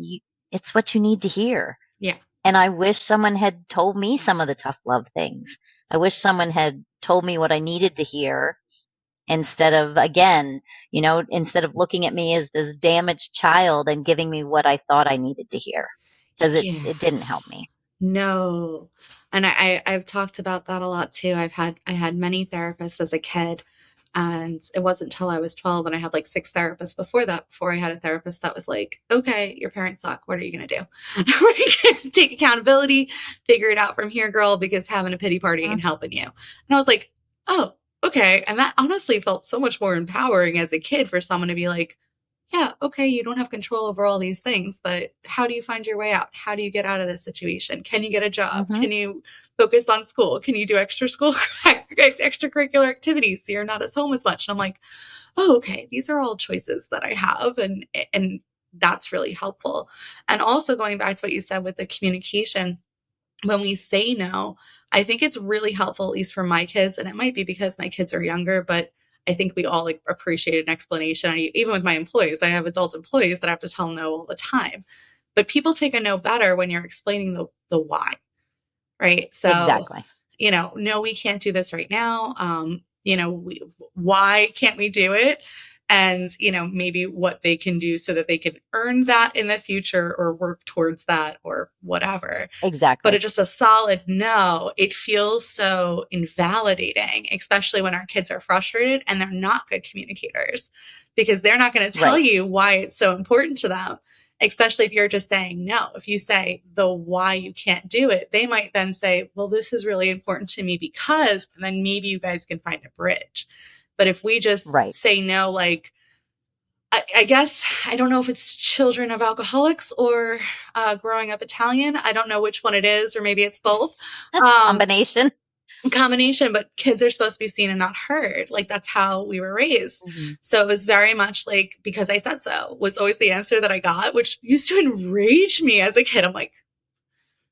[SPEAKER 1] it's what you need to hear.
[SPEAKER 3] Yeah.
[SPEAKER 1] And I wish someone had told me some of the tough love things. I wish someone had told me what I needed to hear instead of, again, instead of looking at me as this damaged child and giving me what I thought I needed to hear, because it didn't help me.
[SPEAKER 3] No. And I've talked about that a lot too. I had many therapists as a kid, and it wasn't until I was 12, and I had like 6 therapists before that, before I had a therapist that was like, okay, your parents suck. What are you going to do? Take accountability, figure it out from here, girl, because having a pity party ain't helping you. And I was like, oh, okay. And that honestly felt so much more empowering as a kid, for someone to be like, yeah, okay, you don't have control over all these things, but how do you find your way out? How do you get out of this situation? Can you get a job?
[SPEAKER 1] Mm-hmm.
[SPEAKER 3] Can you focus on school? Can you do extracurricular activities so you're not at home as much? And I'm like, oh, okay, these are all choices that I have, and that's really helpful. And also, going back to what you said with the communication, when we say no, I think it's really helpful, at least for my kids, and it might be because my kids are younger, but I think we all appreciate an explanation. Even with my employees, I have adult employees that I have to tell no all the time. But people take a no better when you're explaining the why, right? So,
[SPEAKER 1] Exactly.
[SPEAKER 3] No, we can't do this right now. Why can't we do it? And, maybe what they can do so that they can earn that in the future or work towards that or whatever.
[SPEAKER 1] Exactly.
[SPEAKER 3] But it's just a solid no. It feels so invalidating, especially when our kids are frustrated and they're not good communicators, because they're not going to tell you why it's so important to them, especially if you're just saying no. If you say the why you can't do it, they might then say, well, this is really important to me because, and then maybe you guys can find a bridge. But if we just say no, like, I guess, I don't know if it's children of alcoholics or growing up Italian. I don't know which one it is, or maybe it's both.
[SPEAKER 1] Combination,
[SPEAKER 3] but kids are supposed to be seen and not heard. Like, that's how we were raised.
[SPEAKER 1] Mm-hmm.
[SPEAKER 3] So it was very much like, because I said so was always the answer that I got, which used to enrage me as a kid. I'm like,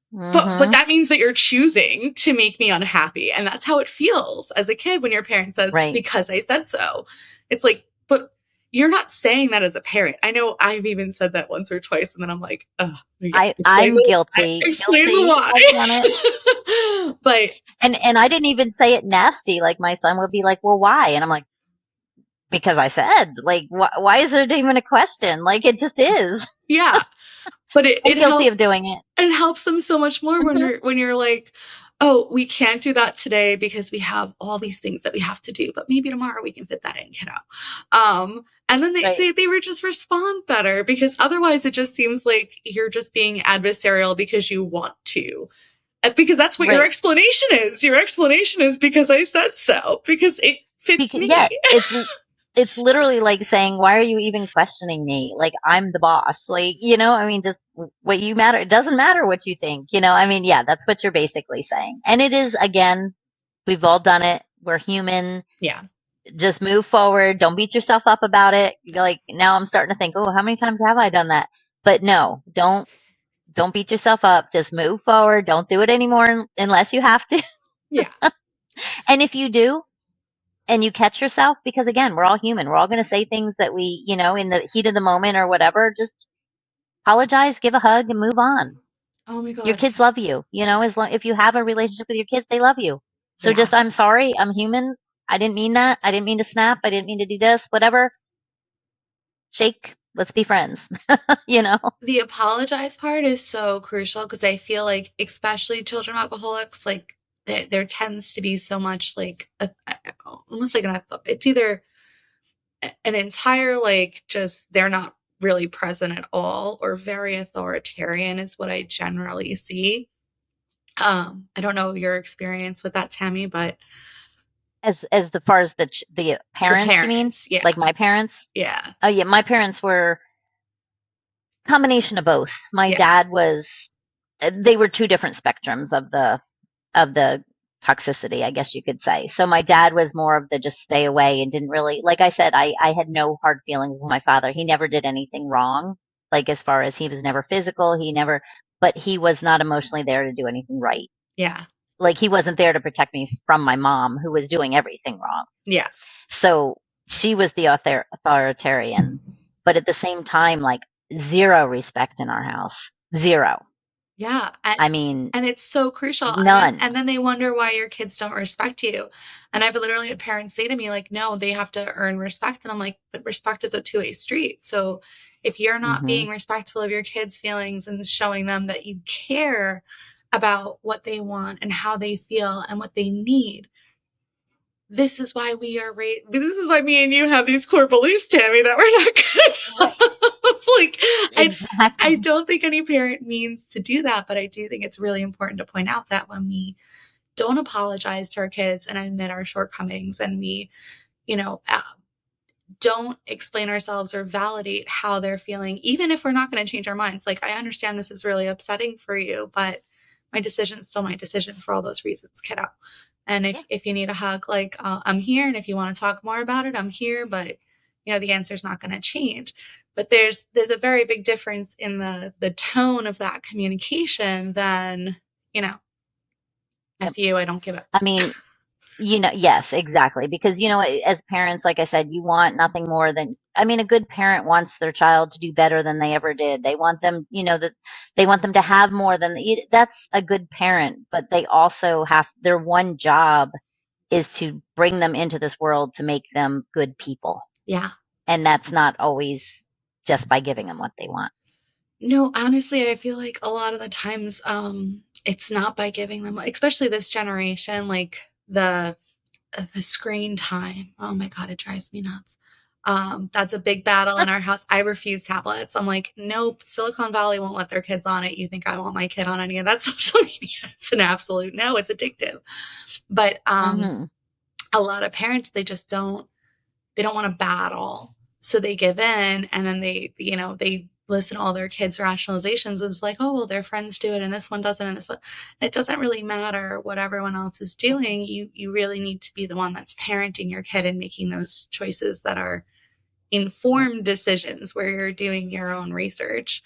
[SPEAKER 3] but that means that you're choosing to make me unhappy. And that's how it feels as a kid when your parent says, because I said so. It's like, but you're not saying that as a parent. I know I've even said that once or twice, and then I'm like,
[SPEAKER 1] I'm guilty.
[SPEAKER 3] Explain the why. But
[SPEAKER 1] and I didn't even say it nasty. Like, my son would be like, well, why? And I'm like, because I said, like, why is there even a question? Like, it just is.
[SPEAKER 3] Yeah. But
[SPEAKER 1] I'm guilty of doing it.
[SPEAKER 3] it helps them so much more
[SPEAKER 1] Mhm.
[SPEAKER 3] when you're like, oh, we can't do that today because we have all these things that we have to do, but maybe tomorrow we can fit that in, kiddo. And then
[SPEAKER 1] Right.
[SPEAKER 3] they were just respond better, because otherwise it just seems like you're just being adversarial because you want to. Because that's what your
[SPEAKER 1] Right.
[SPEAKER 3] explanation is. Your explanation is because I said so, because it fits
[SPEAKER 1] Because,
[SPEAKER 3] me.
[SPEAKER 1] yeah, it's literally like saying, why are you even questioning me? Like, I'm the boss. Like, I mean, just what you matter. It doesn't matter what you think. I mean, yeah, that's what you're basically saying. And it is, again, we've all done it. We're human.
[SPEAKER 3] Yeah.
[SPEAKER 1] Just move forward. Don't beat yourself up about it. Like, now I'm starting to think, oh, how many times have I done that? But no, don't beat yourself up. Just move forward. Don't do it anymore unless you have to.
[SPEAKER 3] Yeah.
[SPEAKER 1] And if you do, and you catch yourself, because again, we're all human. We're all going to say things that we, in the heat of the moment or whatever, just apologize, give a hug, and move on.
[SPEAKER 3] Oh my
[SPEAKER 1] Your
[SPEAKER 3] God.
[SPEAKER 1] kids love you. As long if you have a relationship with your kids, they love you. So
[SPEAKER 3] Yeah.
[SPEAKER 1] just, I'm sorry, I'm human. I didn't mean that. I didn't mean to snap. I didn't mean to do this. Whatever. Shake. Let's be friends. you know.
[SPEAKER 3] The apologize part is so crucial, because I feel like, especially children of alcoholics, like there tends to be so much like almost like it's either an entire, like, just they're not really present at all, or very authoritarian is what I generally see. I don't know your experience with that, Tammy, but
[SPEAKER 1] As the far as the
[SPEAKER 3] the
[SPEAKER 1] parents, you mean?
[SPEAKER 3] parents, yeah,
[SPEAKER 1] Like my parents?
[SPEAKER 3] yeah,
[SPEAKER 1] Oh yeah, my parents were combination of both. My
[SPEAKER 3] yeah,
[SPEAKER 1] dad was they were two different spectrums of the toxicity, I guess you could say. So my dad was more of the just stay away and didn't really, like I said, I had no hard feelings with my father. He never did anything wrong. Like as far as he was never physical, but he was not emotionally there to do anything right.
[SPEAKER 3] yeah,
[SPEAKER 1] Like he wasn't there to protect me from my mom who was doing everything wrong.
[SPEAKER 3] yeah,
[SPEAKER 1] So she was the authoritarian, but at the same time, like zero respect in our house. Zero.
[SPEAKER 3] yeah.
[SPEAKER 1] I mean,
[SPEAKER 3] And it's so crucial.
[SPEAKER 1] none.
[SPEAKER 3] And then they wonder why your kids don't respect you. And I've literally had parents say to me, like, no, they have to earn respect. And I'm like, but respect is a two-way street. So if you're not
[SPEAKER 1] Hmm.
[SPEAKER 3] being respectful of your kids' feelings and showing them that you care about what they want and how they feel and what they need, this is why this is why me and you have these core beliefs, Tammy, that we're not
[SPEAKER 1] Right.
[SPEAKER 3] good. Like, I
[SPEAKER 1] Exactly.
[SPEAKER 3] don't think any parent means to do that, but I do think it's really important to point out that when we don't apologize to our kids and admit our shortcomings, and we, you know, don't explain ourselves or validate how they're feeling, even if we're not going to change our minds. Like, I understand this is really upsetting for you, but my decision's still my decision for all those reasons, kiddo. And
[SPEAKER 1] Yeah.
[SPEAKER 3] if you need a hug, like, I'm here. And if you want to talk more about it, I'm here. But, the answer's not going to change. But there's a very big difference in the tone of that communication than, you know,
[SPEAKER 1] Yep.
[SPEAKER 3] F you, I don't give it.
[SPEAKER 1] I mean, yes, exactly. Because, as parents, like I said, you want nothing more than, I mean, a good parent wants their child to do better than they ever did. They want them, that they want them to have more than, that's a good parent, but they also their one job is to bring them into this world to make them good people.
[SPEAKER 3] Yeah.
[SPEAKER 1] And that's not always just by giving them what they want.
[SPEAKER 3] No, honestly, I feel like a lot of the times, it's not by giving them, especially this generation, like the screen time. Oh my God, it drives me nuts. That's a big battle in our house. I refuse tablets. I'm like, nope, Silicon Valley won't let their kids on it. You think I want my kid on any of that social media? It's an absolute no. It's addictive. But
[SPEAKER 1] Hmm.
[SPEAKER 3] a lot of parents, they don't want to battle. So they give in, and then they listen to all their kids' rationalizations. It's like, oh, well, their friends do it and this one doesn't, and this one. It doesn't really matter what everyone else is doing. You really need to be the one that's parenting your kid and making those choices that are
[SPEAKER 1] Yep.
[SPEAKER 3] informed decisions, where you're doing your own research,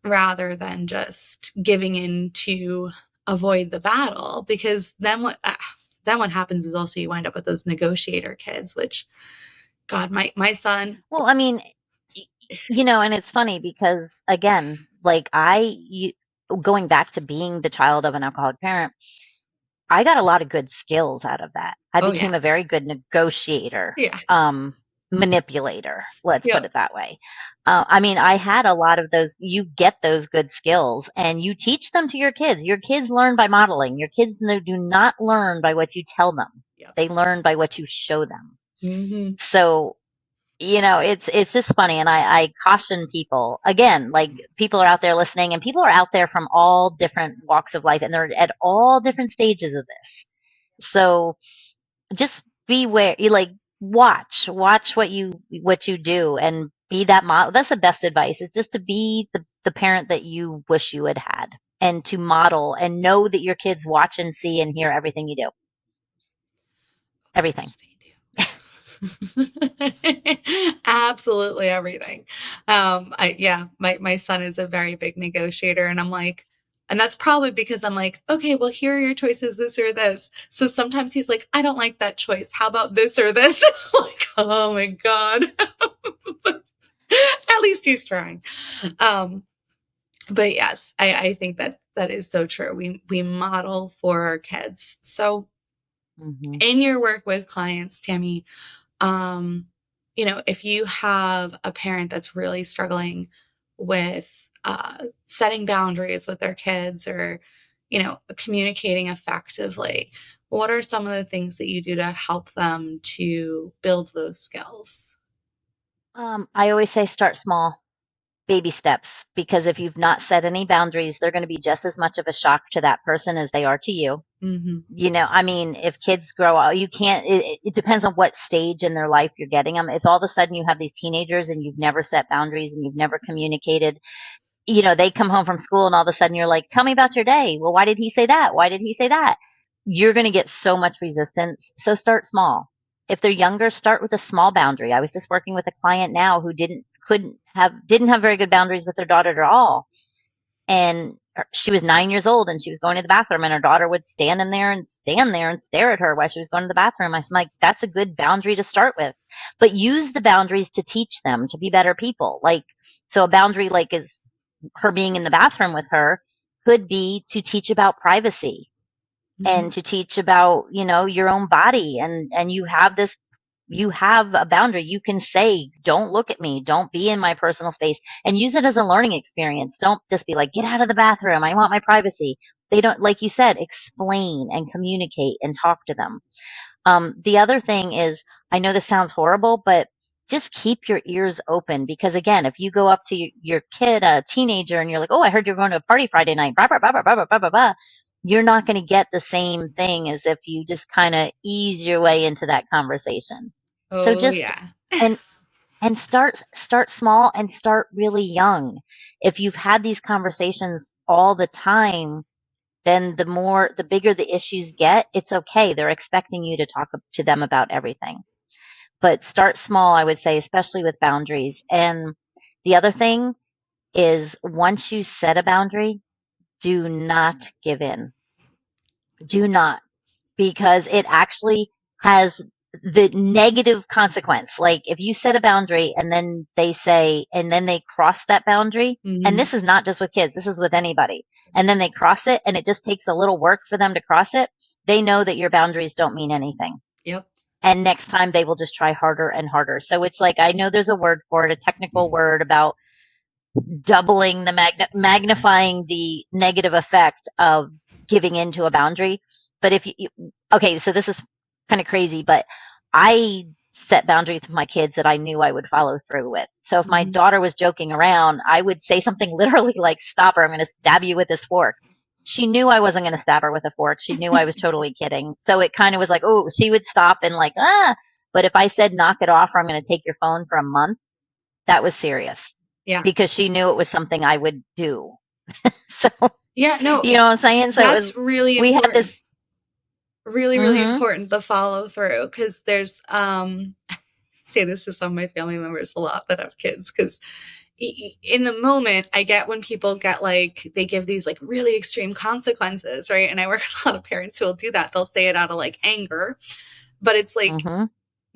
[SPEAKER 3] rather than just giving in to avoid the battle. Because then what happens is also you wind up with those negotiator kids, which, God, my son,
[SPEAKER 1] Well, I mean, and it's funny because again, like going back to being the child of an alcoholic parent, I got a lot of good skills out of that. I
[SPEAKER 3] Oh yeah.
[SPEAKER 1] became a very good negotiator,
[SPEAKER 3] Yeah.
[SPEAKER 1] manipulator, let's put
[SPEAKER 3] Yep.
[SPEAKER 1] it that way. I mean, I had a lot of those. You get those good skills and you teach them to your kids. Your kids learn by modeling. Your kids do not learn by what you tell them.
[SPEAKER 3] Yep.
[SPEAKER 1] They learn by what you show them.
[SPEAKER 3] Mm-hmm.
[SPEAKER 1] So, it's just funny. And I caution people again, like people are out there listening and people are out there from all different walks of life and they're at all different stages of this. So just beware, you like watch what you do and be that model. That's the best advice. It's just to be the parent that you wish you had had and to model and know that your kids watch and see and hear everything you do. Everything.
[SPEAKER 3] Yes, they do. Absolutely everything. My son is a very big negotiator, and I'm like, and that's probably because I'm like, okay, well, here are your choices, this or this. So sometimes he's like, I don't like that choice. How about this or this? Like, oh my God. At least he's trying. But yes, I think that is so true. We model for our kids. So
[SPEAKER 1] Mm-hmm.
[SPEAKER 3] in your work with clients, Tammy, um, if you have a parent that's really struggling with setting boundaries with their kids or, communicating effectively, what are some of the things that you do to help them to build those skills?
[SPEAKER 1] I always say start small, baby steps, because if you've not set any boundaries, they're going to be just as much of a shock to that person as they are to you.
[SPEAKER 3] Mm-hmm.
[SPEAKER 1] I mean, if kids grow up, you can't, it depends on what stage in their life you're getting them. If all of a sudden you have these teenagers and you've never set boundaries and you've never communicated, they come home from school and all of a sudden you're like, tell me about your day. Well, why did he say that? Why did he say that? You're going to get so much resistance. So start small. If they're younger, start with a small boundary. I was just working with a client now who didn't have very good boundaries with their daughter at all. And she was 9 years old and she was going to the bathroom and her daughter would stand there and stare at her while she was going to the bathroom. I'm like, that's a good boundary to start with, but use the boundaries to teach them to be better people. Like, so a boundary like is her being in the bathroom with her could be to teach about privacy
[SPEAKER 3] Mm-hmm.
[SPEAKER 1] and to teach about, your own body. And you have a boundary. You can say, don't look at me. Don't be in my personal space, and use it as a learning experience. Don't just be like, get out of the bathroom. I want my privacy. They don't, like you said, explain and communicate and talk to them. The other thing is, I know this sounds horrible, but just keep your ears open because again, if you go up to your kid, a teenager, and you're like, "Oh, I heard you're going to a party Friday night," blah blah blah blah blah blah blah blah, you're not going to get the same thing as if you just kind of ease your way into that conversation. So
[SPEAKER 3] Oh
[SPEAKER 1] just
[SPEAKER 3] yeah.
[SPEAKER 1] and and start small and start really young. If you've had these conversations all the time, then the bigger the issues get, it's okay. They're expecting you to talk to them about everything. But start small, I would say, especially with boundaries. And the other thing is once you set a boundary, do not give in. Do not, because it actually has the negative consequence. Like if you set a boundary and then they cross that boundary, and
[SPEAKER 3] Mm-hmm.
[SPEAKER 1] this is not just with kids, this is with anybody, and then they cross it and it just takes a little work for them to cross it, they know that your boundaries don't mean anything.
[SPEAKER 3] Yep.
[SPEAKER 1] And next time they will just try harder and harder. So it's like, I know there's a word for it, a technical word about doubling magnifying the negative effect of giving into a boundary. But okay, so this is kind of crazy, but I set boundaries with my kids that I knew I would follow through with. So if my
[SPEAKER 3] Mm-hmm.
[SPEAKER 1] daughter was joking around, I would say something literally like, stop her, I'm going to stab you with this fork. She knew I wasn't going to stab her with a fork. She knew I was totally kidding. So it kind of was like, oh, she would stop and like, ah. But if I said, knock it off, or I'm going to take your phone for a month, that was serious
[SPEAKER 3] Yeah.
[SPEAKER 1] because she knew it was something I would do. So,
[SPEAKER 3] Yeah. No,
[SPEAKER 1] you know what I'm saying? So
[SPEAKER 3] that's really
[SPEAKER 1] we had
[SPEAKER 3] important.
[SPEAKER 1] this,
[SPEAKER 3] Really, really
[SPEAKER 1] mm-hmm,
[SPEAKER 3] important, the follow through, because there's say this to some of my family members a lot that have kids, because in the moment I get when people get like, they give these like really extreme consequences, right? And I work with a lot of parents who will do that. They'll say it out of like anger, but it's like,
[SPEAKER 1] mm-hmm,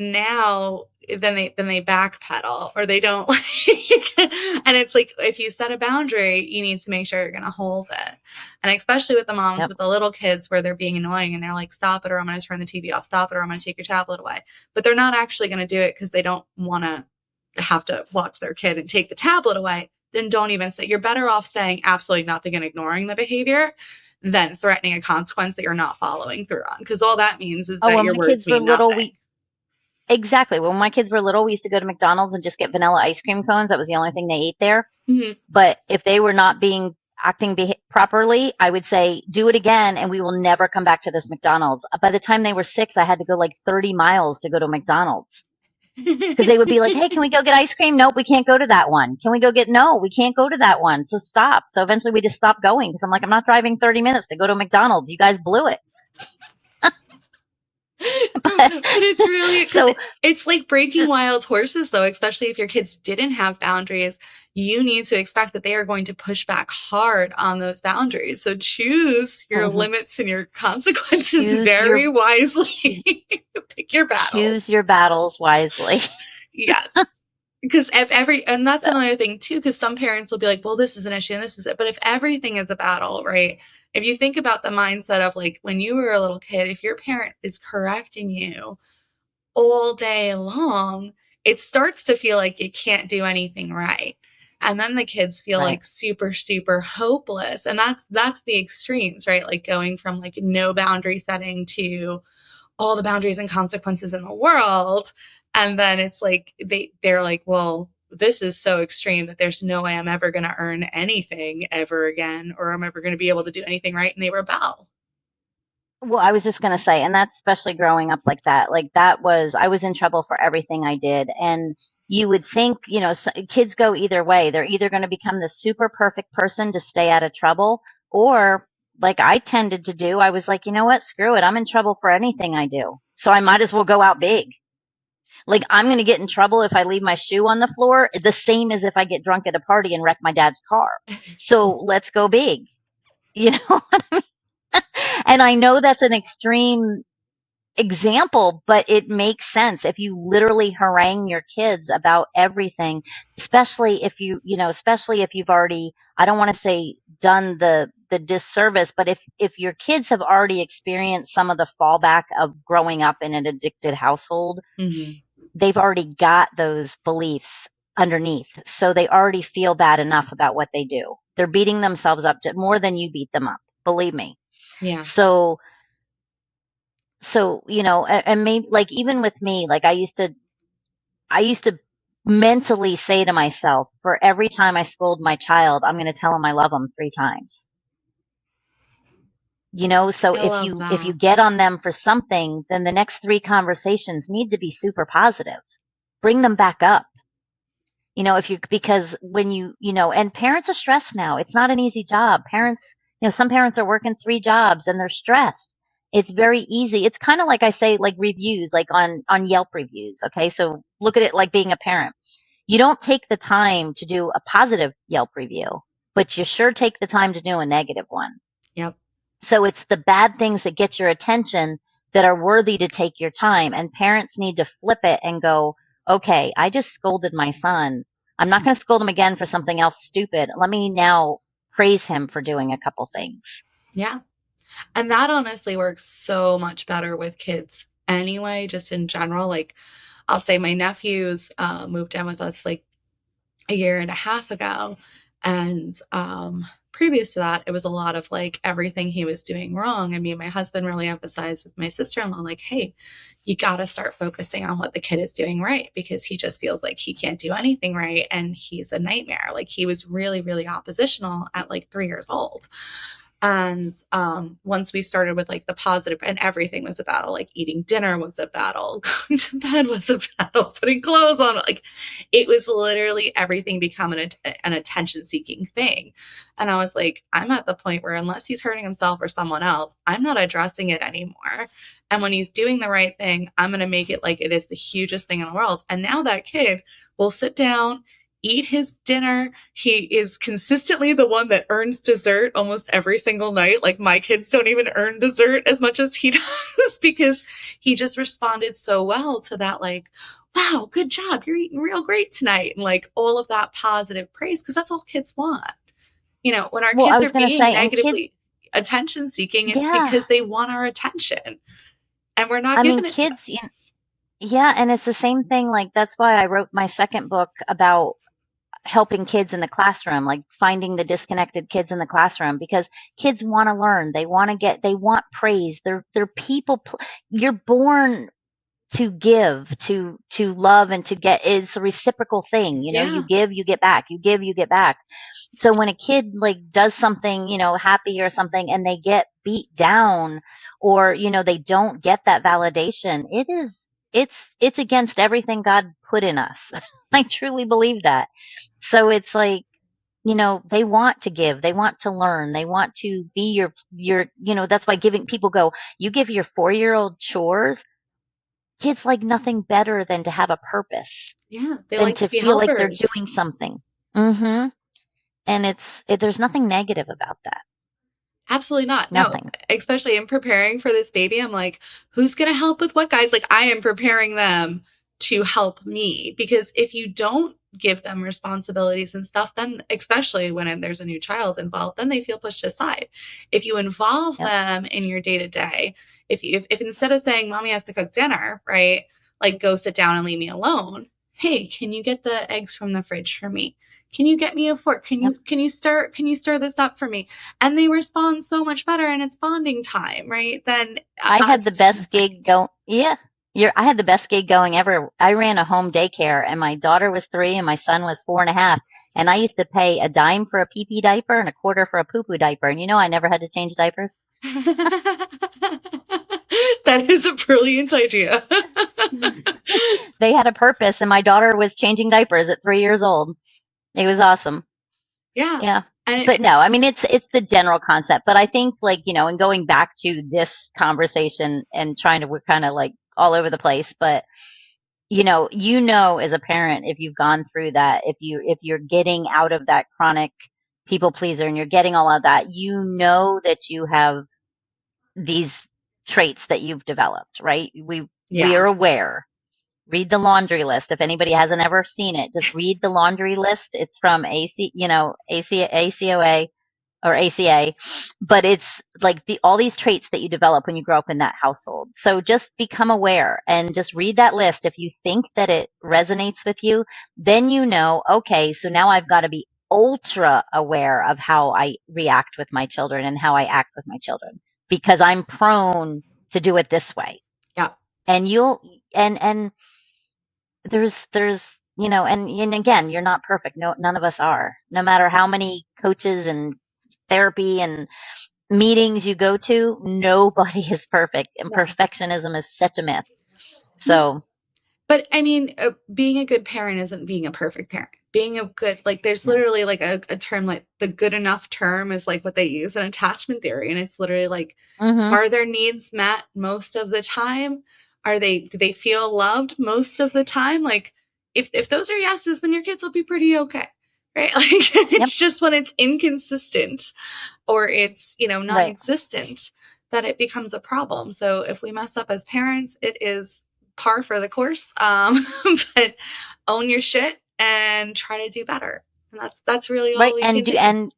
[SPEAKER 3] now then they backpedal, or they don't like, and it's like, if you set a boundary, you need to make sure you're going to hold it. And especially with the moms with the little kids, where they're being annoying and they're like, stop it, or I'm going to turn the TV off, stop it, or I'm going to take your tablet away. But they're not actually going to do it because they don't want to have to watch their kid and take the tablet away. Then don't even say. You're better off saying absolutely nothing and ignoring the behavior than threatening a consequence that you're not following through on, because all that means is that your words mean nothing.
[SPEAKER 1] Exactly. When my kids were little, we used to go to McDonald's and just get vanilla ice cream cones. That was the only thing they ate there.
[SPEAKER 3] Mm-hmm.
[SPEAKER 1] But if they were not acting properly, I would say, do it again, and we will never come back to this McDonald's. By the time they were 6, I had to go like 30 miles to go to McDonald's. Because they would be like, hey, can we go get ice cream? Nope, we can't go to that one. Can we go get, no, we can't go to that one. So stop. So eventually we just stopped going, because I'm like, I'm not driving 30 minutes to go to McDonald's. You guys blew it.
[SPEAKER 3] But it's really, so it's like breaking wild horses, though, especially if your kids didn't have boundaries. You need to expect that they are going to push back hard on those boundaries. So choose your limits and your consequences very wisely. Pick your battles.
[SPEAKER 1] Choose your battles wisely.
[SPEAKER 3] Yes. Because and that's another thing too, because some parents will be like, well, this is an issue and this is it. But if everything is a battle, right? If you think about the mindset of like when you were a little kid, if your parent is correcting you all day long, it starts to feel like you can't do anything right. And then the kids feel like super, super hopeless. And that's the extremes, right? Like going from like no boundary setting to all the boundaries and consequences in the world. And then it's like, they're like, well, this is so extreme that there's no way I'm ever going to earn anything ever again, or I'm ever going to be able to do anything right. And they rebel.
[SPEAKER 1] Well, I was just going to say, and that's especially growing up like that. Like I was in trouble for everything I did. And you would think, kids go either way. They're either going to become the super perfect person to stay out of trouble, or like I tended to do, I was like, you know what, screw it. I'm in trouble for anything I do. So I might as well go out big. Like, I'm going to get in trouble if I leave my shoe on the floor, the same as if I get drunk at a party and wreck my dad's car. So let's go big. You know what I mean? And I know that's an extreme example, but it makes sense if you literally harangue your kids about everything, especially if especially if you've already, I don't want to say done the disservice, but if your kids have already experienced some of the fallback of growing up in an addicted household, they've already got those beliefs underneath. So they already feel bad enough about what they do. They're beating themselves up more than you beat them up. Believe me.
[SPEAKER 3] Yeah.
[SPEAKER 1] So, and maybe like even with me, like I used to mentally say to myself, for every time I scold my child, I'm going to tell him I love him 3 times. So if you get on them for something, then the next 3 conversations need to be super positive. Bring them back up. Because when and parents are stressed now. It's not an easy job. Parents, some parents are working 3 jobs and they're stressed. It's very easy. It's kind of like I say, like reviews, like on Yelp reviews. Okay. So look at it like being a parent. You don't take the time to do a positive Yelp review, but you sure take the time to do a negative one.
[SPEAKER 3] Yep.
[SPEAKER 1] So it's the bad things that get your attention that are worthy to take your time. And parents need to flip it and go, okay, I just scolded my son. I'm not going to scold him again for something else stupid. Let me now praise him for doing a couple things.
[SPEAKER 3] Yeah. And that honestly works so much better with kids anyway, just in general. Like I'll say my nephews moved in with us like a year and a half ago. And previous to that, it was a lot of like everything he was doing wrong. And me and my husband really emphasized with my sister-in-law, like, hey, you got to start focusing on what the kid is doing right, because he just feels like he can't do anything right. And he's a nightmare. Like he was really, really oppositional at like 3 years old. And once we started with like the positive, and everything was a battle, like eating dinner was a battle, going to bed was a battle, putting clothes on, like it was literally everything becoming an attention seeking thing. And I was like, I'm at the point where unless he's hurting himself or someone else, I'm not addressing it anymore. And when he's doing the right thing, I'm going to make it like it is the hugest thing in the world. And now that kid will sit down, eat his dinner. He is consistently the one that earns dessert almost every single night. Like my kids don't even earn dessert as much as he does because he just responded so well to that, like, wow, good job. You're eating real great tonight. And like all of that positive praise, because that's all kids want. You know, when our
[SPEAKER 1] Well, I
[SPEAKER 3] kids
[SPEAKER 1] was
[SPEAKER 3] are
[SPEAKER 1] going to
[SPEAKER 3] being
[SPEAKER 1] say, and kids,
[SPEAKER 3] negatively attention seeking, it's
[SPEAKER 1] yeah,
[SPEAKER 3] because they want our attention and we're not
[SPEAKER 1] I mean,
[SPEAKER 3] giving it to them.
[SPEAKER 1] kids, yeah, and it's the same thing. Like, that's why I wrote my second book about helping kids in the classroom, like finding the disconnected kids in the classroom, because kids want to learn. They want praise. They're people. You're born to give, to love, and to get. It's a reciprocal thing. You know, you
[SPEAKER 3] Yeah.
[SPEAKER 1] give, you get back. You give, you get back. So when a kid like does something, happy or something, and they get beat down, or they don't get that validation, it's against everything God put in us. I truly believe that. So it's like, they want to give, they want to learn, they want to be that's why giving people go, you give your 4-year-old chores, kids like nothing better than to have a purpose,
[SPEAKER 3] Yeah. They
[SPEAKER 1] than
[SPEAKER 3] like
[SPEAKER 1] to
[SPEAKER 3] to be
[SPEAKER 1] feel like they're
[SPEAKER 3] helpers.
[SPEAKER 1] doing something. Mm-hmm. And there's nothing negative about that.
[SPEAKER 3] Absolutely not. No,
[SPEAKER 1] Nothing.
[SPEAKER 3] especially in preparing for this baby, I'm like, who's going to help with what, guys? Like, I am preparing them to help me because if you don't give them responsibilities and stuff, then especially when there's a new child involved, then they feel pushed aside. If you involve
[SPEAKER 1] Yep.
[SPEAKER 3] them in your day to day, if instead of saying mommy has to cook dinner, right, like go sit down and leave me alone. Hey, can you get the eggs from the fridge for me? Can you get me a fork?
[SPEAKER 1] Yep.
[SPEAKER 3] Can you stir this up for me? And they respond so much better and it's bonding time, right? Then
[SPEAKER 1] I had
[SPEAKER 3] that's
[SPEAKER 1] the
[SPEAKER 3] just
[SPEAKER 1] best
[SPEAKER 3] missing.
[SPEAKER 1] gig going. Yeah. I had the best gig going ever. I ran a home daycare, and my daughter was 3 and my son was 4.5. And I used to pay a dime for a pee pee diaper and a quarter for a poo poo diaper. And I never had to change diapers.
[SPEAKER 3] That is a brilliant idea.
[SPEAKER 1] They had a purpose, and my daughter was changing diapers at 3 years old. It was awesome.
[SPEAKER 3] Yeah.
[SPEAKER 1] Yeah.
[SPEAKER 3] And
[SPEAKER 1] But no, I mean, it's the general concept. But I think, like, and going back to this conversation and trying to, we're kind of like all over the place, but as a parent, if you've gone through that, if you're getting out of that chronic people pleaser and you're getting all of that, that you have these traits that you've developed, right? We
[SPEAKER 3] yeah.
[SPEAKER 1] are aware. Read the laundry list. If anybody hasn't ever seen it, just read the laundry list. It's from ACOA or ACA, but it's like all these traits that you develop when you grow up in that household. So just become aware and just read that list. If you think that it resonates with you, then okay, so now I've got to be ultra aware of how I react with my children and how I act with my children, because I'm prone to do it this way.
[SPEAKER 3] Yeah.
[SPEAKER 1] And and there's and again, you're not perfect. No, none of us are. No matter how many coaches and therapy and meetings you go to, nobody is perfect, and
[SPEAKER 3] No.
[SPEAKER 1] perfectionism is such a myth.
[SPEAKER 3] No.
[SPEAKER 1] So,
[SPEAKER 3] But I mean, being a good parent isn't being a perfect parent. Being a good, like, there's
[SPEAKER 1] yeah.
[SPEAKER 3] literally like a term, like the good enough term is like what they use in attachment theory. And it's literally like,
[SPEAKER 1] Mhm.
[SPEAKER 3] are their needs met most of the time? Do they feel loved most of the time? Like, if those are yeses, then your kids will be pretty okay. Right. Like,
[SPEAKER 1] Yep.
[SPEAKER 3] it's just when it's inconsistent or it's,
[SPEAKER 1] Right.
[SPEAKER 3] non-existent that it becomes a problem. So if we mess up as parents, it is par for the course. But own your shit and try to do better. And that's really all
[SPEAKER 1] Right.
[SPEAKER 3] we
[SPEAKER 1] And
[SPEAKER 3] can
[SPEAKER 1] do
[SPEAKER 3] do.
[SPEAKER 1] and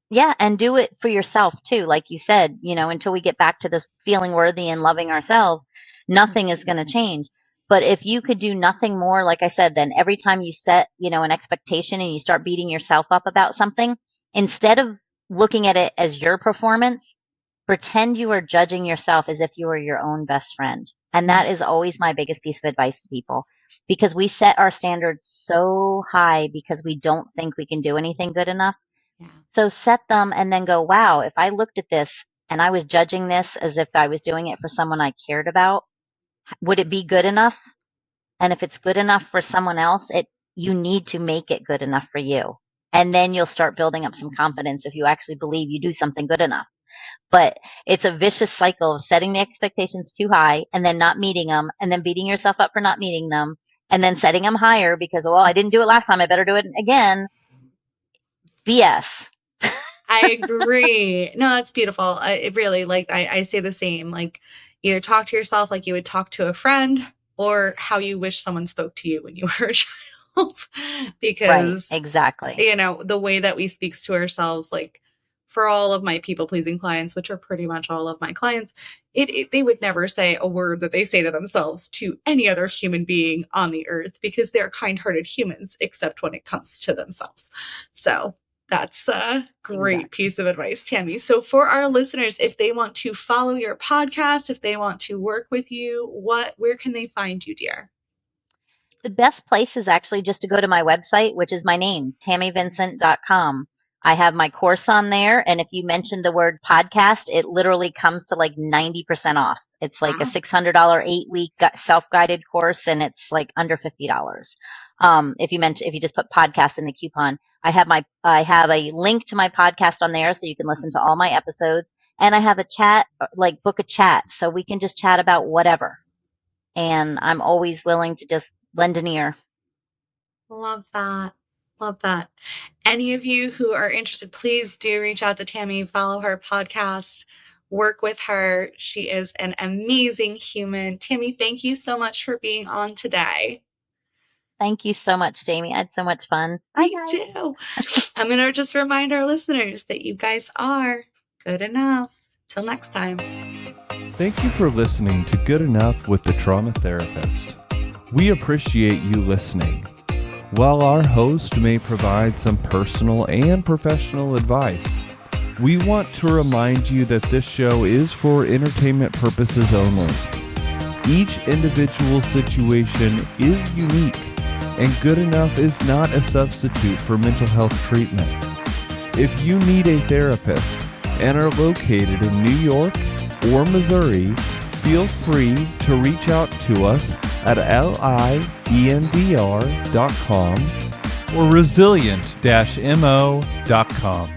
[SPEAKER 1] Yeah, and do it for yourself too. Like you said, until we get back to this feeling worthy and loving ourselves, nothing is going to change. But if you could do nothing more, like I said, then every time you set, an expectation and you start beating yourself up about something, instead of looking at it as your performance, pretend you are judging yourself as if you were your own best friend. And that is always my biggest piece of advice to people, because we set our standards so high because we don't think we can do anything good enough.
[SPEAKER 3] Yeah.
[SPEAKER 1] So set them and then go, wow, if I looked at this and I was judging this as if I was doing it for someone I cared about, would it be good enough? And if it's good enough for someone else, you need to make it good enough for you. And then you'll start building up some confidence if you actually believe you do something good enough. But it's a vicious cycle of setting the expectations too high and then not meeting them and then beating yourself up for not meeting them and then setting them higher because, well, I didn't do it last time, I better do it again. BS.
[SPEAKER 3] I agree. No, that's beautiful. It really, like, I say the same. Like, either talk to yourself like you would talk to a friend, or how you wish someone spoke to you when you were a child.
[SPEAKER 1] Right,
[SPEAKER 3] Because,
[SPEAKER 1] exactly.
[SPEAKER 3] the way that we speak to ourselves, like, for all of my people pleasing clients, which are pretty much all of my clients, they would never say a word that they say to themselves to any other human being on the earth, because they're kind-hearted humans, except when it comes to themselves. So that's a great
[SPEAKER 1] Exactly.
[SPEAKER 3] piece of advice, Tammy. So for our listeners, if they want to follow your podcast, if they want to work with you, where can they find you, dear?
[SPEAKER 1] The best place is actually just to go to my website, which is my name, tammyvincent.com. I have my course on there, and if you mention the word podcast, it literally comes to like 90% off. It's like a
[SPEAKER 3] Wow.
[SPEAKER 1] $600 8-week self-guided course, and it's like under $50. If you just put podcast in the coupon, I have a link to my podcast on there, so you can listen to all my episodes, and I have a chat, like book a chat, so we can just chat about whatever. And I'm always willing to just lend an ear.
[SPEAKER 3] Love that. Love that. Any of you who are interested, please do reach out to Tammy, follow her podcast, work with her. She is an amazing human. Tammy, thank you so much for being on today.
[SPEAKER 1] Thank you so much, Jamie. I had so much fun. Bye,
[SPEAKER 3] Me
[SPEAKER 1] guys.
[SPEAKER 3] too. I'm going to just remind our listeners that you guys are good enough. Till next time.
[SPEAKER 2] Thank you for listening to Good Enough with the Trauma Therapist. We appreciate you listening. While our host may provide some personal and professional advice, we want to remind you that this show is for entertainment purposes only. Each individual situation is unique, and Good Enough is not a substitute for mental health treatment. If you need a therapist and are located in New York or Missouri, feel free to reach out to us at liendr.com or resilient-mo.com.